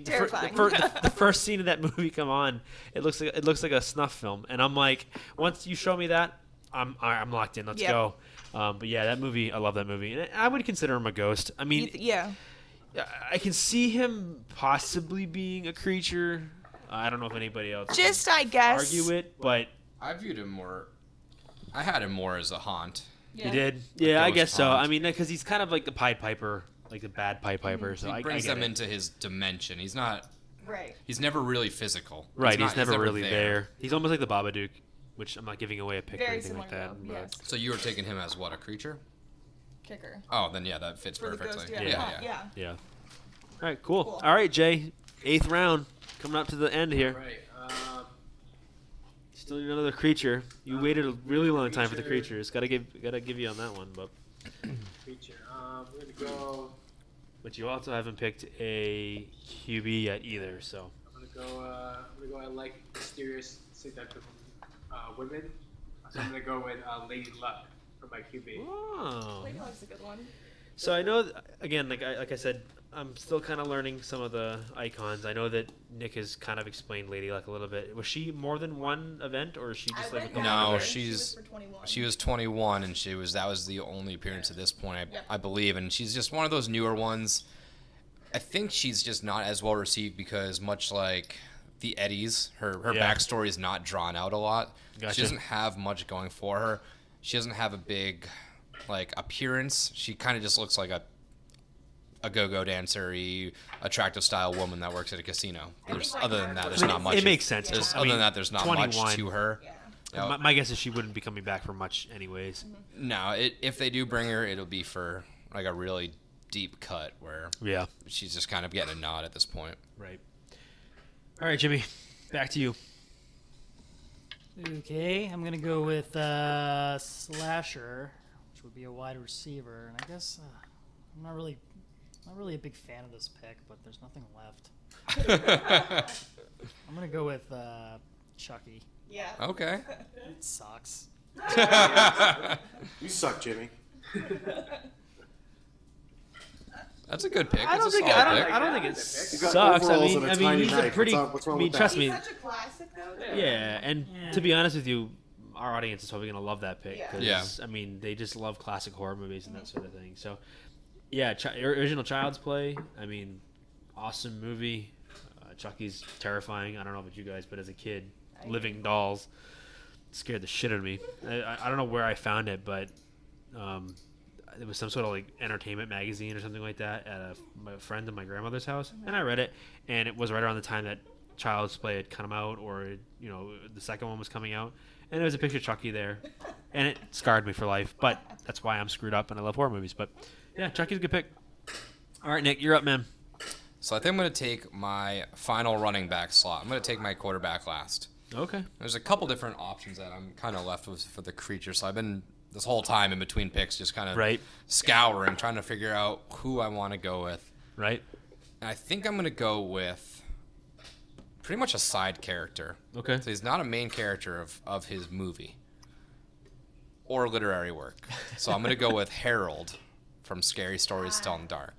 Terrifying. the first scene of that movie come on, it looks like a snuff film, and I'm like, once you show me that, I'm locked in. Let's go. But yeah, that movie, I love that movie, and I would consider him a ghost. I mean, Yeah. I can see him possibly being a creature. I don't know if anybody else Just, can I guess. argue it, but I viewed him more. I had him more as a haunt. you did. Yeah, I ghost guess so. haunt. I mean, because he's kind of like the Pied Piper, like the bad Pied Piper. So He I brings get them it. into his dimension. He's not. Right. He's never really physical. Right, he's not- never really there. He's almost like the Babadook, which I'm not giving away a pick or Very anything similar like that. though, but- yes. So you were taking him as what, a creature? Kicker. Oh, then yeah, that fits For the perfectly. ghost, yeah. Yeah. All right, cool. Cool. All right, Jay. 8th round. Coming up to the end here. Right. Still need another creature. You waited a really long time for the creatures. Gotta give you on that one, but Creature. We're gonna go. but you also haven't picked a QB yet either. So I'm gonna go. I like mysterious, seductive women. So I'm gonna go with Lady Luck for my QB. oh. Lady Luck's a good one. So I know again, like I said, I'm still kind of learning some of the icons. I know that Nick has kind of explained Lady Luck a little bit. Was she more than one event, or is she just like a couple No, events? she's- for 21. She was 21, and that was the only appearance at this point, I believe. And she's just one of those newer ones. I think she's just not as well received because, much like the Eddies, her backstory is not drawn out a lot. Gotcha. She doesn't have much going for her. She doesn't have a big appearance. She kind of just looks like a go-go dancer-y, attractive style woman that works at a casino. Other than that, there's not much. It makes sense. Other than that, there's not 21. much to her. Yeah. My guess is she wouldn't be coming back for much, anyways. No, if they do bring her, it'll be for like a really deep cut where Yeah. she's just kind of getting a nod at this point. Right. All right, Jimmy. Back to you. Okay, I'm gonna go with Slasher, which would be a wide receiver, and I guess I'm not really a big fan of this pick, but there's nothing left. I'm gonna go with Chucky. Yeah. Okay. It sucks. You suck, Jimmy. That's a good pick. I don't It's a think solid I pick. don't, I don't think it He's got sucks. I overalls mean, and a tiny he's a knife. pretty. What's wrong I mean, with that? trust me. He's such a classic, though. Yeah, and to be honest with you, our audience is probably gonna love that pick. Yeah. 'Cause, Yeah. I mean, they just love classic horror movies and that sort of thing. So, yeah, original Child's Play. I mean, awesome movie. Chucky's terrifying. I don't know about you guys, but as a kid, living dolls scared the shit out of me. I don't know where I found it, but it was some sort of like entertainment magazine or something like that at a friend of my grandmother's house, and I read it, and it was right around the time that Child's Play had come out, or the second one was coming out, and there was a picture of Chucky there, and it scarred me for life. But that's why I'm screwed up and I love horror movies. But yeah, Chucky's a good pick. All right, Nick, you're up, man. So I think I'm going to take my final running back slot. I'm going to take my quarterback last. Okay. There's a couple different options that I'm kind of left with for the creature. So I've been this whole time in between picks just kind of scouring, trying to figure out who I want to go with. Right. And I think I'm going to go with pretty much a side character. Okay. So he's not a main character of his movie or literary work. So I'm going to go with Harold from Scary Stories to Tell in the Dark.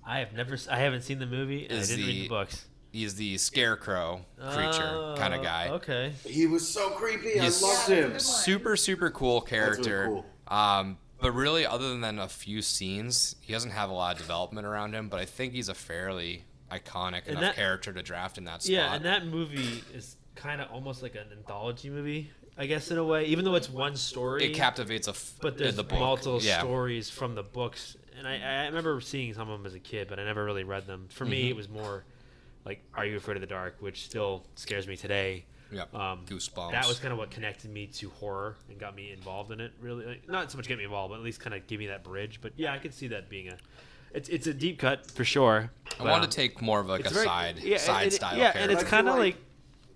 I haven't seen the movie, and I didn't read the books. He's the scarecrow creature kind of guy. Okay. He was so creepy. He's I loved him. Super cool character. That's really cool. But really, other than a few scenes, he doesn't have a lot of development around him. But I think he's a fairly iconic enough character to draft in that spot. Yeah, and that movie is kind of almost like an anthology movie, I guess, in a way. Even though it's one story, it captivates but there's the book. multiple stories from the books. And I remember seeing some of them as a kid, but I never really read them. For me, it was more like Are You Afraid of the Dark, which still scares me today. Yeah, Goosebumps. That was kind of what connected me to horror and got me involved in it. Really, not so much get me involved, but at least kind of give me that bridge. But yeah, I could see that being it's a deep cut for sure. I wanted to take more of like a side style. Yeah, character. and it's kind of like.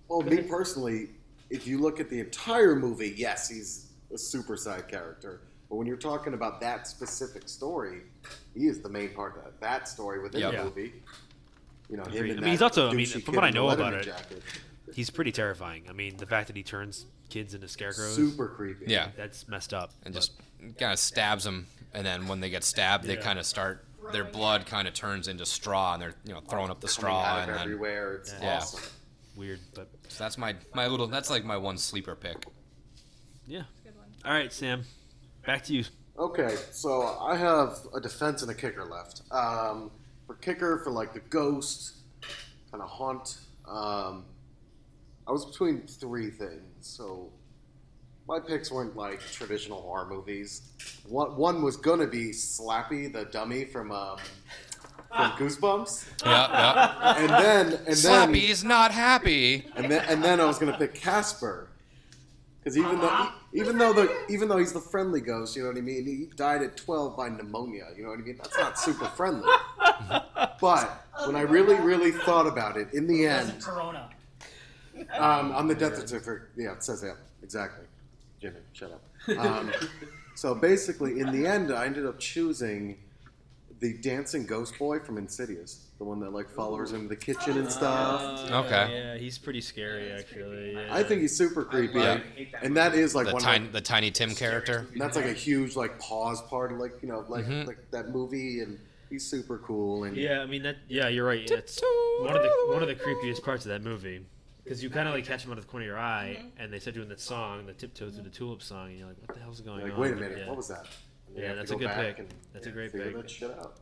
Well, me personally, if you look at the entire movie, yes, he's a super side character. But when you're talking about that specific story, he is the main part of that story within the movie. Him and he's also. I mean, douchey from kid what I in the know about Letterman it, jacket. he's pretty terrifying. I mean, the fact that he turns kids into scarecrows. Super creepy. Yeah, that's messed up. And just kind of stabs them, and then when they get stabbed, they kind of start. Their blood kind of turns into straw, and they're throwing up the straw and then everywhere. It's awesome. Weird, but so that's my little. That's like my one sleeper pick. Yeah. All right, Sam. Back to you. Okay, so I have a defense and a kicker left. For kicker, for like the ghost, kind of haunt, I was between three things. So my picks weren't like traditional horror movies. One was gonna be Slappy, the dummy from Goosebumps. Yeah. And then Slappy's not happy. And then I was gonna pick Casper. Because even though he's the friendly ghost, you know what I mean? He died at 12 by pneumonia, you know what I mean? That's not super friendly. But when I really thought about it, in the end, Corona. on the death certificate, yeah, it says that exactly. Jimmy, shut up. So basically, in the end, I ended up choosing the dancing ghost boy from Insidious, the one that like follows him to the kitchen and stuff. Okay. Yeah, he's pretty scary actually. Yeah. I think he's super creepy, and that is like the Tiny Tim character. And that's like a huge like pause part of like like that movie, and he's super cool. And yeah, I mean that. Yeah, you're right. It's one of the creepiest parts of that movie. Because you kind of like catch him out of the corner of your eye, and they said doing that song, the Tiptoe Through the Tulip song, and you're like, what the hell's going on? Wait a minute, what was that? Yeah, that's a good pick. That's a great pick. That shit out.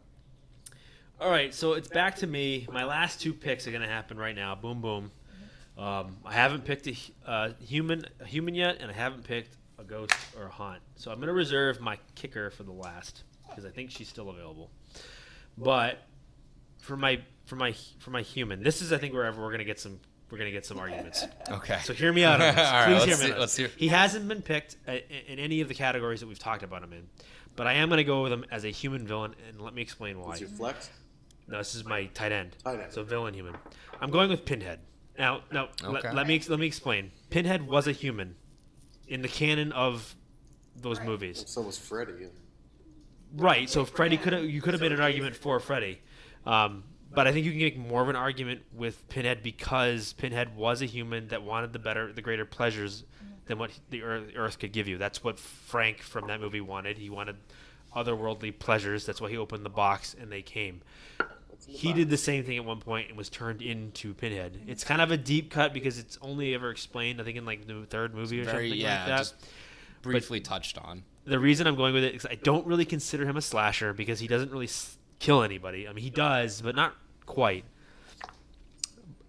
All right, so it's back to me. My last two picks are going to happen right now. Boom, boom. I haven't picked a human yet, and I haven't picked a ghost or a haunt. So I'm going to reserve my kicker for the last because I think she's still available. But for my human, this is I think wherever we're going to get some arguments. Okay. So hear me out on this. All right, Please hear me out. let's hear. He hasn't been picked in any of the categories that we've talked about him in, but I am going to go with him as a human villain, and let me explain why. What's your flex? No, this is my tight end. Tight end. So villain human. I'm going with Pinhead. Now, Okay. let me explain. Pinhead was a human in the canon of those movies. So was Freddy. Right. So Freddy you could have made an argument for Freddy. But I think you can make more of an argument with Pinhead because Pinhead was a human that wanted the greater pleasures than what the Earth could give you. That's what Frank from that movie wanted. He wanted otherworldly pleasures. That's why he opened the box and they came. He did the same thing at one point and was turned into Pinhead. It's kind of a deep cut because it's only ever explained, I think, in like the third movie or something like that. Just briefly touched on. The reason I'm going with it is I don't really consider him a slasher because he doesn't really kill anybody. I mean, he does, but not quite.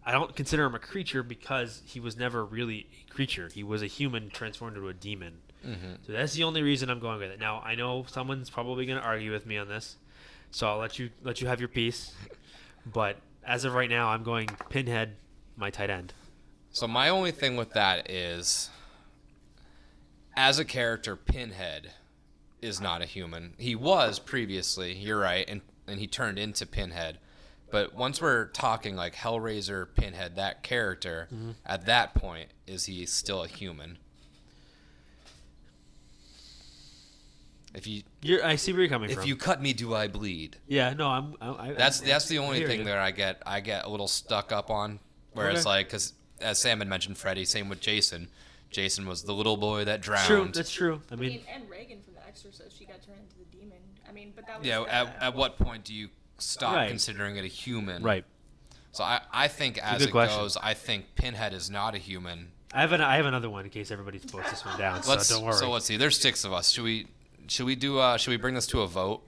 I don't consider him a creature because he was never really a creature. He was a human transformed into a demon. Mm-hmm. So that's the only reason I'm going with it. Now, I know someone's probably going to argue with me on this, so I'll let you have your piece. But as of right now, I'm going Pinhead, my tight end. So my only thing with that is, as a character, Pinhead is not a human. He was previously, you're right, and he turned into Pinhead. But once we're talking like Hellraiser, Pinhead, that character, at that point, is he still a human? I see where you're coming from. If you cut me, do I bleed? Yeah, no, That's the only hear thing you. that I get a little stuck up on. Where it's like, because as Sam had mentioned, Freddy, same with Jason. Jason was the little boy that drowned. That's true. I mean, and Reagan from The Exorcist, she got turned into the demon. I mean, but that was at what point do you stop Right. considering it a human? right. So I think as good it question. goes, I think Pinhead is not a human. I have another one in case everybody votes this one down. So don't worry. So let's see. There's 6 of us. Should we bring this to a vote?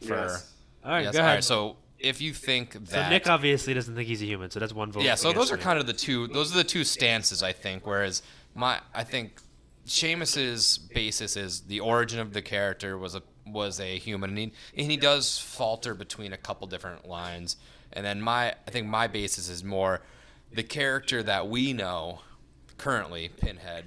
Yes. All right, Yes? go All ahead. right. So if you think that So Nick obviously doesn't think he's a human, so that's one vote. yeah, so those against are me. kind of those are the 2 stances I think. Whereas I think Shamus's basis is the origin of the character was a human, and he does falter between a couple different lines. And then I think my basis is more the character that we know currently, Pinhead,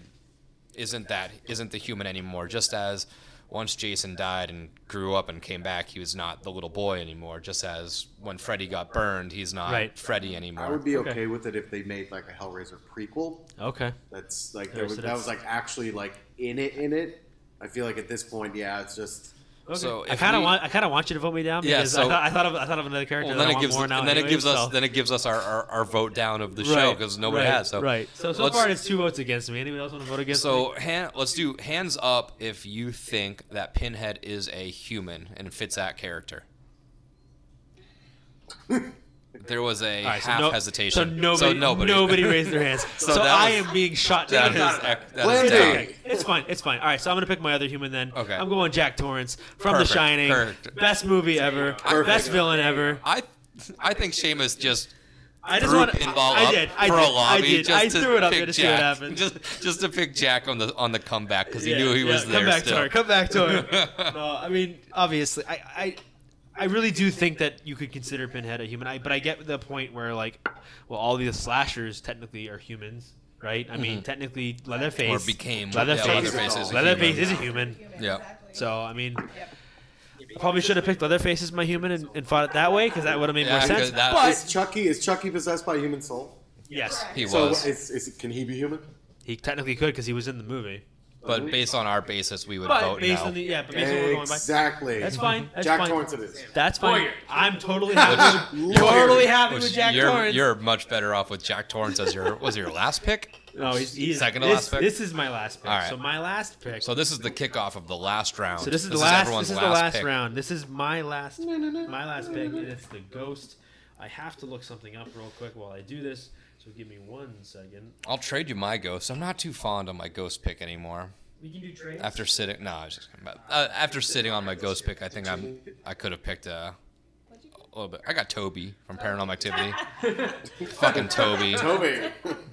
isn't the human anymore. Just as once Jason died and grew up and came back, he was not the little boy anymore. Just as when Freddy got burned, he's not Right. Freddy anymore. I would be okay with it if they made like a Hellraiser prequel. Okay. That's like Yeah, so that that's- was like actually like in it. I feel like at this point, yeah, it's just Okay. So I if kind we- of want you to vote me down Yeah, because so- I thought of another character Well, that then I it want gives more now. then it anyways, gives us so. then it gives us our vote down of the show because nobody right, has. So right. So let's- far it's 2 votes against me. Anyone else want to vote against me? So let's do hands up if you think that Pinhead is a human and fits that character. There was a All right, half hesitation. So nobody raised their hands. So that I was- am being shot That down. is that is Landing. down. Okay, it's fine. All right, so I'm gonna pick my other human then. Okay. I'm going Jack Torrance from Perfect, The Shining. perfect. Best movie ever. Best villain ever. I think Shamus just I just threw want pinball I up did. for a lobby. I did. Just I to threw it up pick there to see what Jack. happened. Just to pick Jack on the comeback because he knew he was there Come back still. to her. Come back to her. No, I mean, obviously, I really do think that you could consider Pinhead a human. But I get the point where, like, well, all these slashers technically are humans, right? I mean, technically, Leatherface. Or became Leatherface is a Leatherface human. is a human. Yeah. So, I mean, I probably should have picked Leatherface as my human and fought it that way because that would have made Yeah, more sense. 'cause that- But, is Chucky possessed by a human soul? yes, He So was. can he be human? he technically could because he was in the movie. But based on our basis, we would But vote based no. on what we're going by. Exactly. That's fine. That's Jack fine. Torrance it is. That's fine. Lawyer. I'm totally happy. Totally happy with Jack Torrance. You're much better off with Jack Torrance as your last pick. No, he's Second to this, last pick? This is my last pick. All right. So my last pick. So this is the kickoff of the last round. So this is the last. everyone's This is the last pick. round. This is my last. My last pick, and it's the Ghost. I have to look something up real quick while I do this. So give me 1 second. I'll trade you my ghost. I'm not too fond of my ghost pick anymore. We can do trades. After sitting, no, I was just kidding. But, after sitting on my ghost pick, I think I could have picked a little bit. I got Toby from Paranormal Activity. Fucking Toby.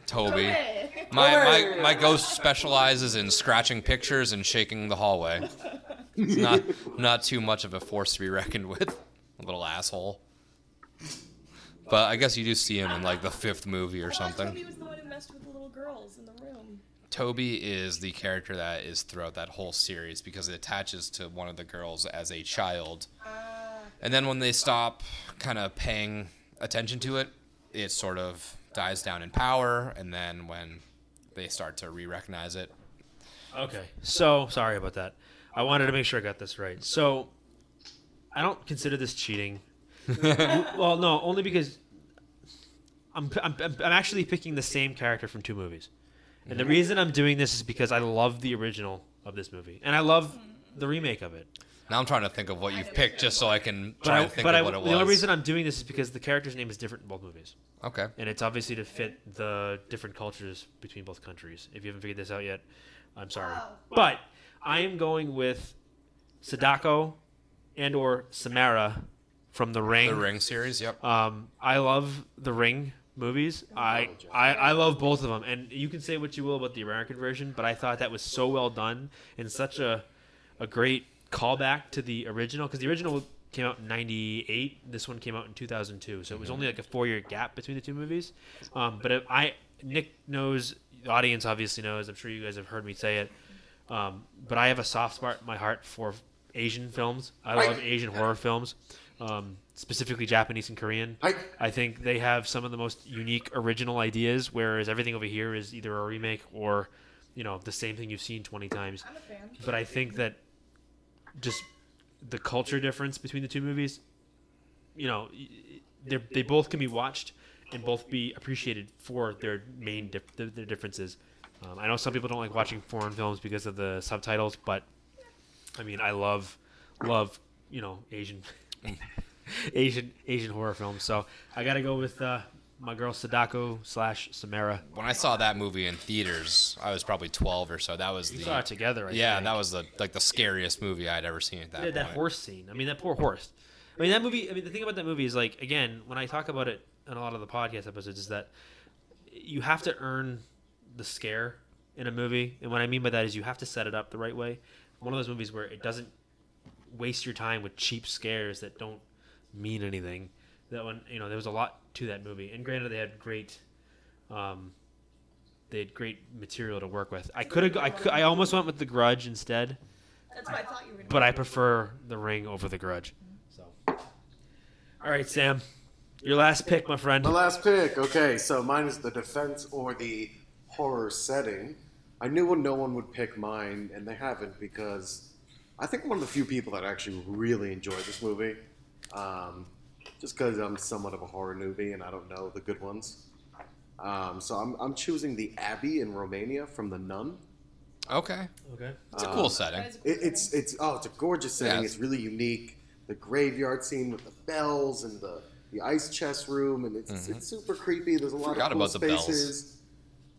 Toby. My ghost specializes in scratching pictures and shaking the hallway. It's not too much of a force to be reckoned with. A little asshole. But I guess you do see him in like the 5th movie or something. Toby was the one who messed with the little girls in the room. Toby is the character that is throughout that whole series because it attaches to one of the girls as a child. And then when they stop kind of paying attention to it, it sort of dies down in power. And then when they start to re-recognize it. Okay. So sorry about that. I wanted to make sure I got this right. So I don't consider this cheating. Well, no, only because I'm actually picking the same character from 2 movies. And the reason I'm doing this is because I love the original of this movie. And I love the remake of it. Now I'm trying to think of what you've picked just so I can try to think of what it was. The only reason I'm doing this is because the character's name is different in both movies. Okay. And it's obviously to fit the different cultures between both countries. If you haven't figured this out yet, I'm sorry. But I am going with Sadako and or Samara from The Ring. The Ring series, yep. I love The Ring movies. I love both of them. And you can say what you will about the American version, but I thought that was so well done and such a great callback to the original, because the original came out in 98. This one came out in 2002, so it was only like a 4-year gap between the two movies. But Nick knows, the audience obviously knows, I'm sure you guys have heard me say it, but I have a soft spot in my heart for Asian films. I love Asian horror films, specifically Japanese and Korean. I think they have some of the most unique original ideas, whereas everything over here is either a remake or the same thing you've seen 20 times. I'm a fan. But I think that just the culture difference between the two movies, they both can be watched and both be appreciated for their main their differences. I know some people don't like watching foreign films because of the subtitles, but I mean, I love Asian Asian horror films. So I got to go with my girl Sadako / Samara. When I saw that movie in theaters, I was probably 12 or so. That was We saw it together. I think. that was the scariest movie I'd ever seen at that point. That horse scene. I mean, that poor horse. I mean, that movie. I mean, the thing about that movie is, like, again, when I talk about it in a lot of the podcast episodes, is that you have to earn the scare in a movie, and what I mean by that is you have to set it up the right way. One of those movies where it doesn't waste your time with cheap scares that don't mean anything. That one, there was a lot to that movie, and granted, they had great material to work with. I almost went with The Grudge instead. That's what I thought you were going to But I prefer The Ring over The Grudge. So, all right, Sam, your last pick, my friend. My last pick. Okay, so mine is the defense or the horror setting. I knew no one would pick mine, and they haven't, because I think I'm one of the few people that actually really enjoy this movie. Just because I'm somewhat of a horror newbie and I don't know the good ones. So I'm choosing the Abbey in Romania from The Nun. Okay. It's a cool setting. It's a gorgeous setting. Yeah. It's really unique. The graveyard scene with the bells and the ice chest room, and it's super creepy. There's a lot Forgot of cool about the bells. spaces.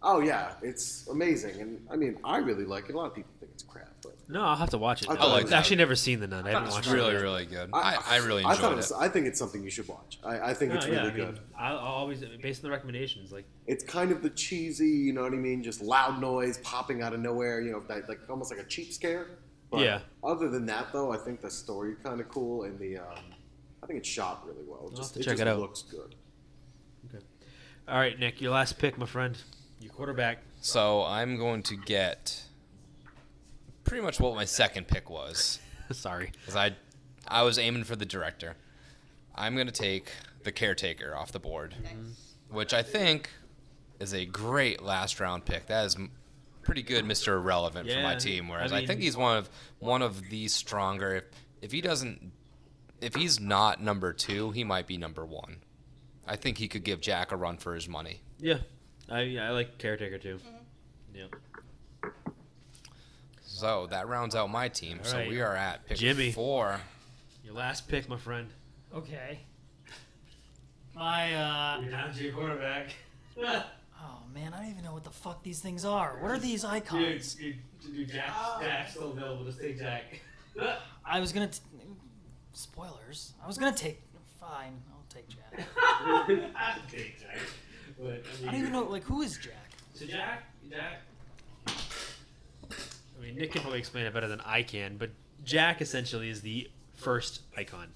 Oh yeah, it's amazing, and I mean, I really like it. A lot of people think it's crap, but No, I'll have to watch it. I like I've that. actually never seen The Nun. I haven't It's watched really, it. really good. I really enjoyed it. I think it's something you should watch. I think it's really good. I'll always, based on the recommendations, like, It's kind of the cheesy, you know what I mean? Just loud noise popping out of nowhere, like almost like a cheap scare. But Yeah. Other than that, though, I think the story kind of cool, and I think it's shot really well. have to check it out. Looks good. all right, Nick, your last pick, my friend. Your quarterback. So I'm going to get pretty much what my second pick was. Sorry. Because I was aiming for the director. I'm going to take The Caretaker off the board, which I think is a great last round pick. That is pretty good, Mr. Irrelevant for my Yeah, team. Whereas I I think mean- he's one of the stronger. If he's not number 2, he might be number 1. I think he could give Jack a run for his money. Yeah. I like Caretaker, too. Yeah. So that rounds out my team. All So right. we are at pick Jimmy. 4. Your last pick, my friend. Okay. My You're down to your quarterback. oh man, I don't even know what the fuck these things are. What are these icons? Jack's still available. Just take Jack. I was gonna spoilers. I was gonna take. Fine, I'll take Jack. Take Jack. But, I don't even know who is Jack. So Jack. I mean, Nick can probably explain it better than I can, but Jack essentially is the first icon.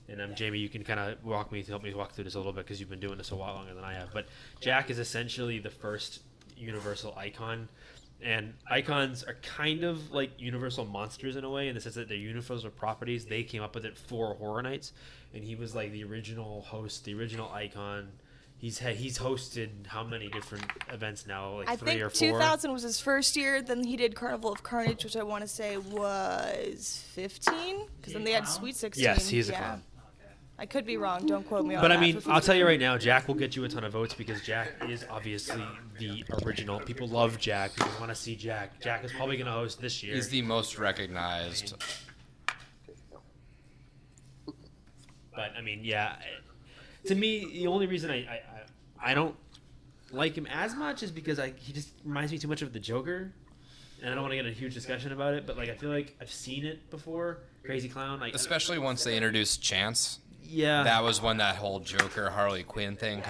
And Jamie, you can kind of help me walk through this a little bit because you've been doing this a lot longer than I have. But Jack is essentially the first universal icon. And icons are kind of like universal monsters in a way, in the sense that they're universal properties. They came up with it for Horror Nights, and he was like the original host, the original icon. He's hosted how many different events now? Like I 3 or think 4. 2000 was his first year. Then he did Carnival of Carnage, which I want to say was 15, because then they had Sweet 16. Yes, he is a yeah. clown. I could be wrong. Don't quote me on But that. I mean, for I'll tell you 15. right now, Jack will get you a ton of votes because Jack is obviously the original. People love Jack. People want to see Jack. Jack is probably going to host this year. He's the most recognized But I mean, yeah. To me, the only reason I don't like him as much is because he just reminds me too much of the Joker, and I don't want to get in a huge discussion about it. But like, I feel like I've seen it before. Crazy Clown, like especially once they introduced Chance. Yeah, that was when that whole Joker Harley Quinn thing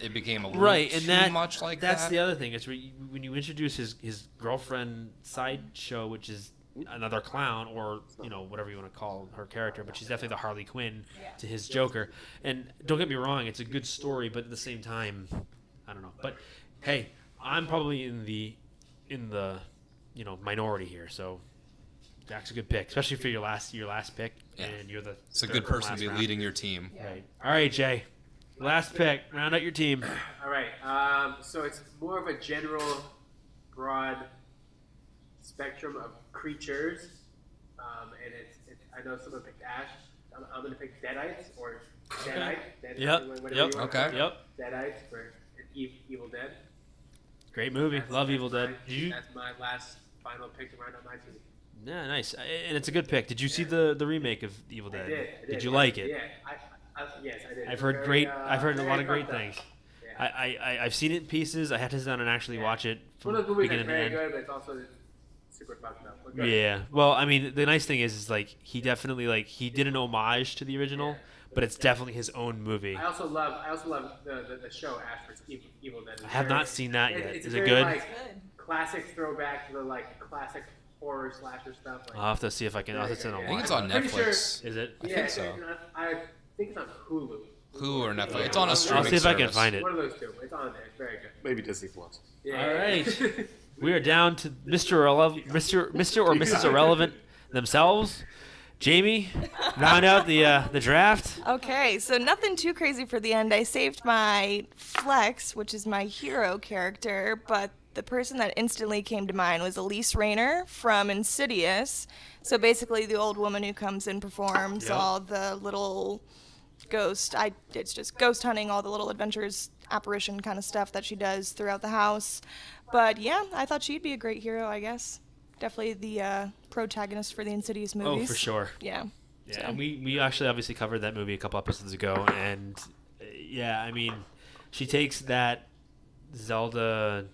it became a little right, too and that much like that's that. the other thing. It's when you introduce his girlfriend sideshow, which is another clown, or whatever you want to call her character, but she's definitely the Harley Quinn to his Joker. And don't get me wrong, it's a good story, but at the same time, I don't know. But hey, I'm probably in the minority here, so Jack's a good pick, especially for your last pick, and you're the. It's a good person to be round. leading your team. Right. All right, Jay. Last pick. Round out your team. All right. So it's more of a general, broad spectrum of creatures, and it's I know someone picked Ash. I'm gonna pick Deadites or Deadite. Yep. Okay. Yep. Deadites for Evil Dead. Great movie. Love Evil Dead. That's my last final pick to round out my team. Yeah, nice. And it's a good pick. Did you see the remake of Evil Dead? I did. Did you like it? Yeah. Yes, I did. I've heard I've heard a lot of great fucked up. things. Yeah. I've seen it in pieces. I had to sit down and actually watch it One from of those movies beginning that's to very end. good, but it's also super fucked up. But good. Yeah. Well, I mean, the nice thing is like he definitely he did an homage to the original, but it's definitely his own movie. I also love the show Ash vs. Evil Dead. I have not seen that yet. It's Is very, it good? Like, classic throwback to the classic horror slasher stuff. Like, I'll have to see if I can. I'll have to sit I and think watch it's it. on Pretty Netflix. Is it? I think so. I think it's on Hulu. Hulu or Netflix. It's on a I'll streaming see if I can service. find it. One of those two. It's on there. It's very good. Maybe Disney Plus. Yeah. All right. We are down to Mr. or Mrs. Irrelevant themselves. Jamie, round out the draft. Okay, so nothing too crazy for the end. I saved my flex, which is my hero character, but the person that instantly came to mind was Elise Rayner from Insidious. So basically the old woman who comes and performs all the little it's just ghost hunting, all the little adventures, apparition kind of stuff that she does throughout the house. But yeah, I thought she'd be a great hero, I guess. Definitely the protagonist for the Insidious movies. Oh, for sure. Yeah. Yeah, So. and we actually obviously covered that movie a couple episodes ago, and yeah, I mean, she takes that Zelda,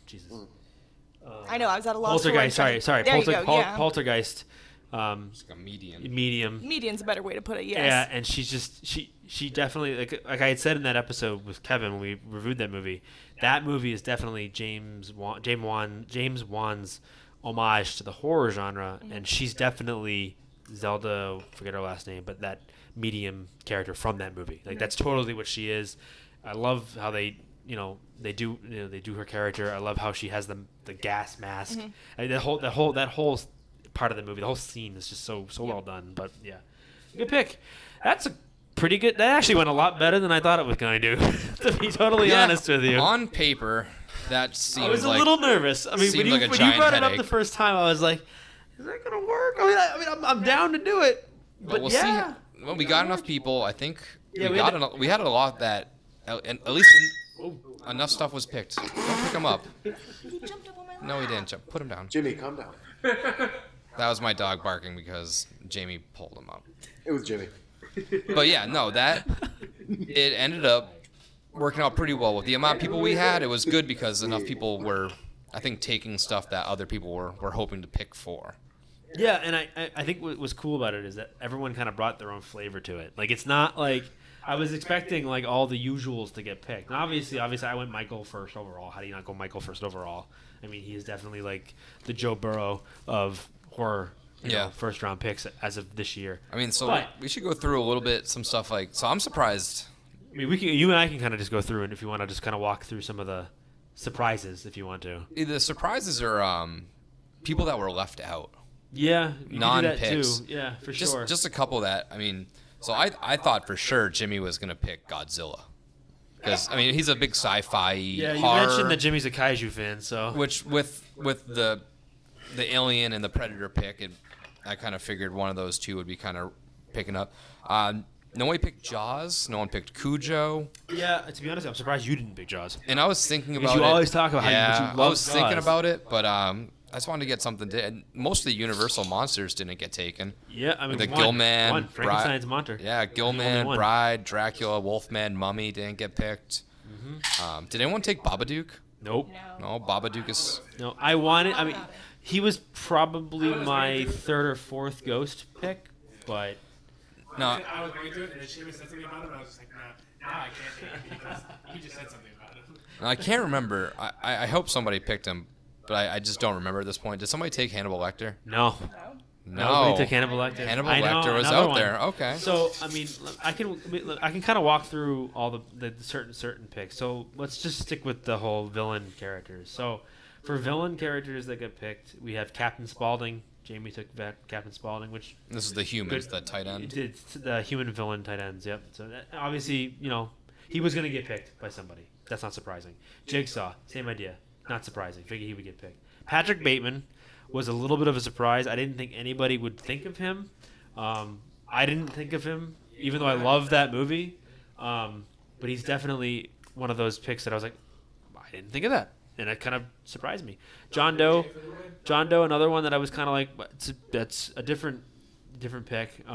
Jesus. I know, I was at a loss for Poltergeist. words. Sorry, There you go, yeah. Poltergeist. It's like a medium. Medium. Median's a better way to put it, yes. Yeah, and she's just she definitely like I had said in that episode with Kevin when we reviewed that movie. That movie is definitely James Wan's homage to the horror genre, and she's definitely Zelda. Forget her last name, but that medium character from that movie. Like that's totally what she is. I love how they do her character. I love how she has the gas mask. I mean, that whole part of the movie, the whole scene is just so well done. But yeah, good pick. That's a pretty good. That actually went a lot better than I thought it was going to do. To be totally honest with you, On paper, that seems I was like a little nervous. I mean, when you brought it up the first time, I was like, "Is that gonna work?" I mean, I'm down to do it. But we'll yeah, see. Well, we got enough people. I think Yeah, we had a lot that, and at least enough stuff was picked. Don't pick him up. He jumped up on my lap. No, he didn't jump. Put him down. Jimmy, calm down. That was my dog barking because Jamie pulled him up. It was Jimmy. But yeah, no, it ended up working out pretty well with the amount of people we had. It was good because enough people were, I think, taking stuff that other people were hoping to pick for. yeah, and I think what was cool about it is that everyone kind of brought their own flavor to it. Like it's not like I was expecting like all the usuals to get picked. And obviously, I went Michael first overall. How do you not go Michael first overall? I mean, he is definitely like the Joe Burrow of horror. First round picks as of this year. I mean, so But- we should go through a little bit some stuff like. So I'm surprised. I mean, you and I can kind of just go through, and if you want to just kind of walk through some of the surprises, if you want to. The surprises are people that were left out. Yeah, you can do that Non-picks. too. Yeah, for Just sure. just a couple that I mean. So I thought for sure Jimmy was gonna pick Godzilla because I mean he's a big sci-fi yeah, you horror, mentioned that Jimmy's a kaiju fan, so which with the Alien and the Predator pick, I kind of figured one of those two would be kind of picking up. No one picked Jaws. No one picked Cujo. yeah. To be honest, I'm surprised you didn't pick Jaws. And I was thinking about Because it. you always talk about how much you I love was thinking Jaws. about it, but I just wanted to get something. And most of the Universal monsters didn't get taken. Yeah, I mean, the Gillman, Frankenstein's monster. Yeah, Gillman, Bride, Dracula, Wolfman, Mummy didn't get picked. Did anyone take Babadook? Nope. No, Babadook is. No, I mean, he was probably my third or fourth ghost pick, but. No. I was going to it, and then Shamus said something about it, and I was just like, nah, now I can't take it because he just said something about it. I can't remember. I hope somebody picked him, but I just don't remember at this point. Did somebody take Hannibal Lecter? No. No. Nobody took Hannibal Lecter. Hannibal Lecter was out there. Okay. So I mean, I can kind of walk through all the certain picks. So let's just stick with the whole villain characters. So for villain characters that get picked, we have Captain Spaulding. Jamie took Captain Spaulding, which this is the humans, the tight end. It's the human villain tight ends. Yep. So obviously, he was going to get picked by somebody. That's not surprising. Jigsaw, same idea. Not surprising. Figured he would get picked. Patrick Bateman was a little bit of a surprise. I didn't think anybody would think of him. I didn't think of him, even though I love that movie. But he's definitely one of those picks that I was like, I didn't think of that. And it kind of surprised me. John Doe, another one that I was kind of like, that's a different pick.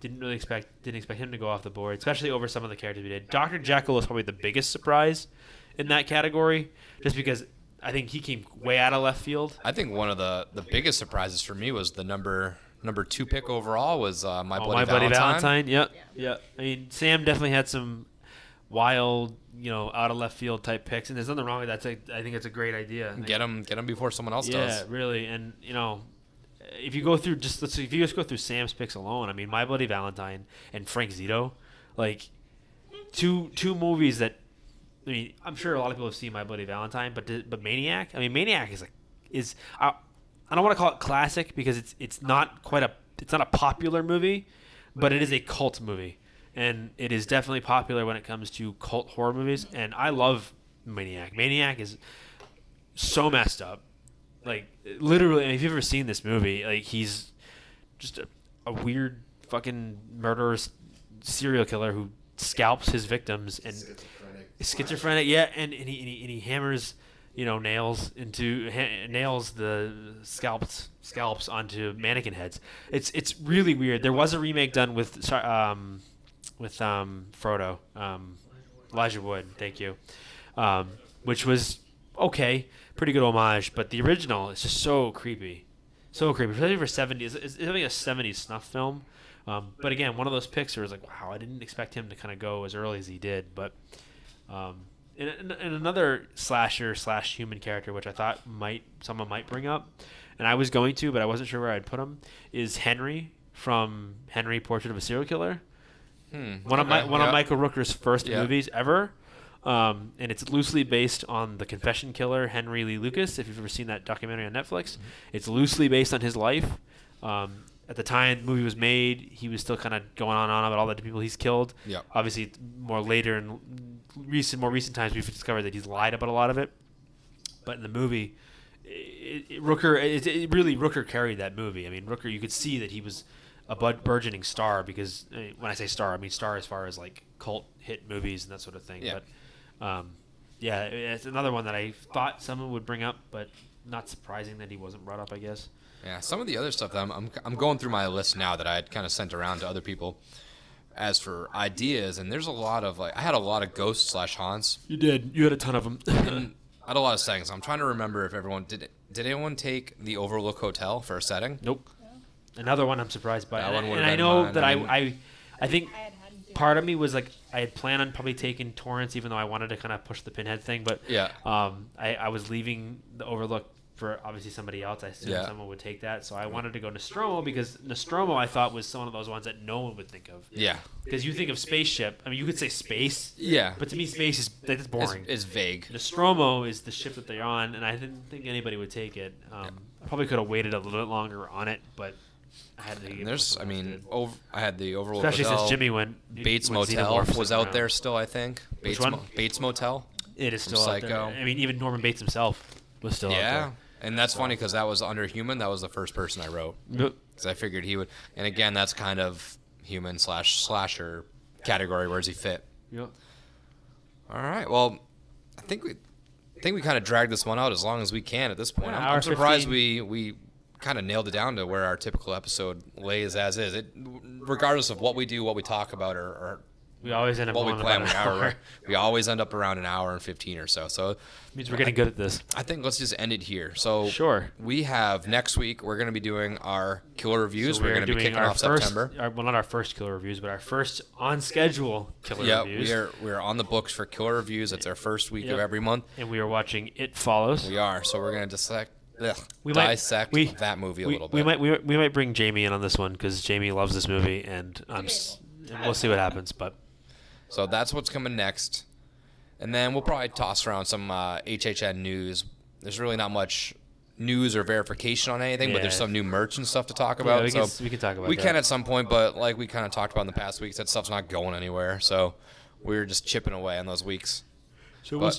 Didn't expect him to go off the board, especially over some of the characters we did. Dr. Jekyll is probably the biggest surprise in that category, just because I think he came way out of left field. I think one of the biggest surprises for me was the number 2 pick overall was My Bloody Valentine. Yep. I mean, Sam definitely had some wild, out of left field type picks, and there's nothing wrong with that. I think it's a great idea. Get him before someone else does. Yeah, really, and if you go through if you just go through Sam's picks alone, I mean, My Bloody Valentine and Frank Zito, like two movies that, I mean, I'm sure a lot of people have seen My Bloody Valentine, but Maniac, I mean, Maniac is I don't want to call it classic because it's not a popular movie, but it is a cult movie. And it is definitely popular when it comes to cult horror movies. And I love Maniac. Maniac is so messed up. Like, literally, if you've ever seen this movie, like, he's just a weird fucking murderous serial killer who scalps his victims and schizophrenic. Yeah, and he hammers, nails the scalps onto mannequin heads. It's really weird. There was a remake done with Frodo, Elijah Wood, thank you, which was okay, pretty good homage, but the original is just so creepy, especially for 70s. It's like a 70s snuff film, but again, one of those picks where it's like, wow, I didn't expect him to kind of go as early as he did, but and another slasher / human character, which I thought someone might bring up, and I was going to, but I wasn't sure where I'd put him, is Henry from Henry, Portrait of a Serial Killer. One of Michael Rooker's first movies ever, and it's loosely based on the confession killer Henry Lee Lucas. If you've ever seen that documentary on Netflix, it's loosely based on his life. At the time the movie was made, he was still kind of going on about all the people he's killed. Yep. Obviously, more later in more recent times, we've discovered that he's lied about a lot of it. But in the movie, Rooker carried that movie. I mean, Rooker, you could see that he was a burgeoning star, because when I say star, I mean star as far as like cult hit movies and that sort of thing. Yeah. But it's another one that I thought someone would bring up, but not surprising that he wasn't brought up, I guess. Yeah, some of the other stuff that I'm going through my list now that I had kind of sent around to other people as for ideas, and there's a lot of I had a lot of ghosts / haunts. You did. You had a ton of them. And I had a lot of settings. I'm trying to remember if everyone did anyone take the Overlook Hotel for a setting? Nope. Another one I'm surprised by. That one would've and I been know mine. that I think part of me was like, I had planned on probably taking Torrance, even though I wanted to kind of push the Pinhead thing. But yeah, I was leaving the Overlook for obviously somebody else. I assumed someone would take that, so I wanted to go Nostromo, because Nostromo I thought was one of those ones that no one would think of. Yeah, because you think of spaceship. I mean, you could say space. Yeah, but to me, space is that's boring. It's vague. Nostromo is the ship that they're on, and I didn't think anybody would take it. I probably could have waited a little bit longer on it, but I had to. I had the Overlook Especially Hotel. since Jimmy went. Bates Motel was out there still, I think. Bates Motel. It is still Psycho. out there. I mean, even Norman Bates himself was still out there. And that's funny because that was under human. That was the first person I wrote. Yep. Because I figured he would. And again, that's kind of human / slasher category. Where does he fit? Yep. All right. Well, I think I think we kind of dragged this one out as long as we can at this point. Yeah, I'm hour surprised 15. we kind of nailed it down to where our typical episode lays as is. Regardless of what we do, what we talk about, or We always end up what we going plan, about an hour. we always end up around an hour and 15 or so. So Means we're getting good at this. I think let's just end it here. So Sure. we have next week, we're going to be doing our killer reviews. So we're going to be kicking off September. Well, not our first killer reviews, but our first on schedule killer Yeah, reviews. we're on the books for killer reviews. It's our first week of every month. And we are watching It Follows. We are. So we're going to dissect that movie a little bit. We might bring Jamie in on this one because Jamie loves this movie, and and we'll see what happens. But So that's what's coming next. And then we'll probably toss around some HHN news. There's really not much news or verification on anything, but there's some new merch and stuff to talk about. we can talk about we that. can at some point, but like we kind of talked about in the past weeks, that stuff's not going anywhere. So we're just chipping away on those weeks. So we'll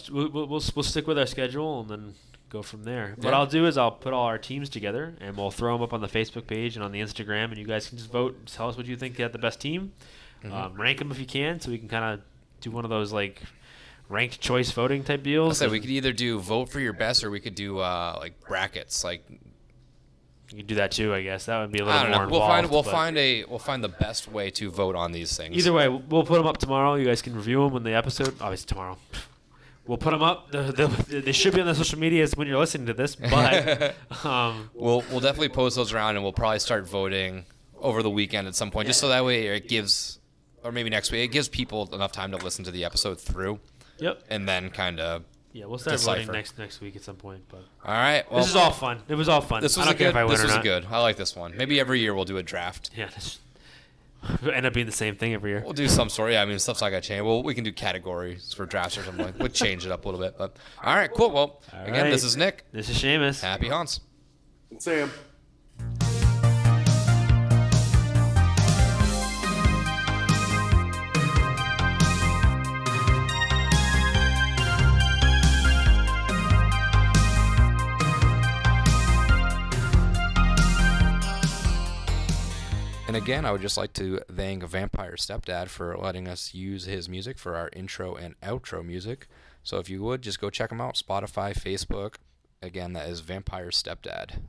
stick with our schedule and then go from there. What Yeah. I'll do is I'll put all our teams together and we'll throw them up on the Facebook page and on the Instagram, and you guys can just vote. Tell us what you think had the best team. Rank them if you can, so we can kind of do one of those like ranked choice voting type I deals. said we could either do vote for your best, or we could do like brackets. Like You can do that too, I guess. That would be a I little don't more know. involved. We'll but find the best way to vote on these things. Either way, we'll put them up tomorrow. You guys can review them when the episode. Obviously tomorrow. We'll put them up. They should be on the social medias when you're listening to this. But we'll definitely post those around, and we'll probably start voting over the weekend at some point, just so that way it gives, or maybe next week, it gives people enough time to listen to the episode through. Yep. And then kind of. Yeah, we'll start decipher. voting next week at some point. But All right. Well, this is all fun. It was all fun. This I was don't care if I win This or was not. good. I like this one. Maybe every year we'll do a draft. Yeah, it'll end up being the same thing every year. We'll do some sort. Yeah, I mean, stuff's not gonna change. Well, we can do categories for drafts or something. Like. We'll change it up a little bit. But all right, cool. Well, again, right. this is Nick. This is Shamus. Happy Haunts. And Sam. And again, I would just like to thank Vampire Stepdad for letting us use his music for our intro and outro music. So if you would, just go check him out. Spotify, Facebook. Again, that is Vampire Stepdad.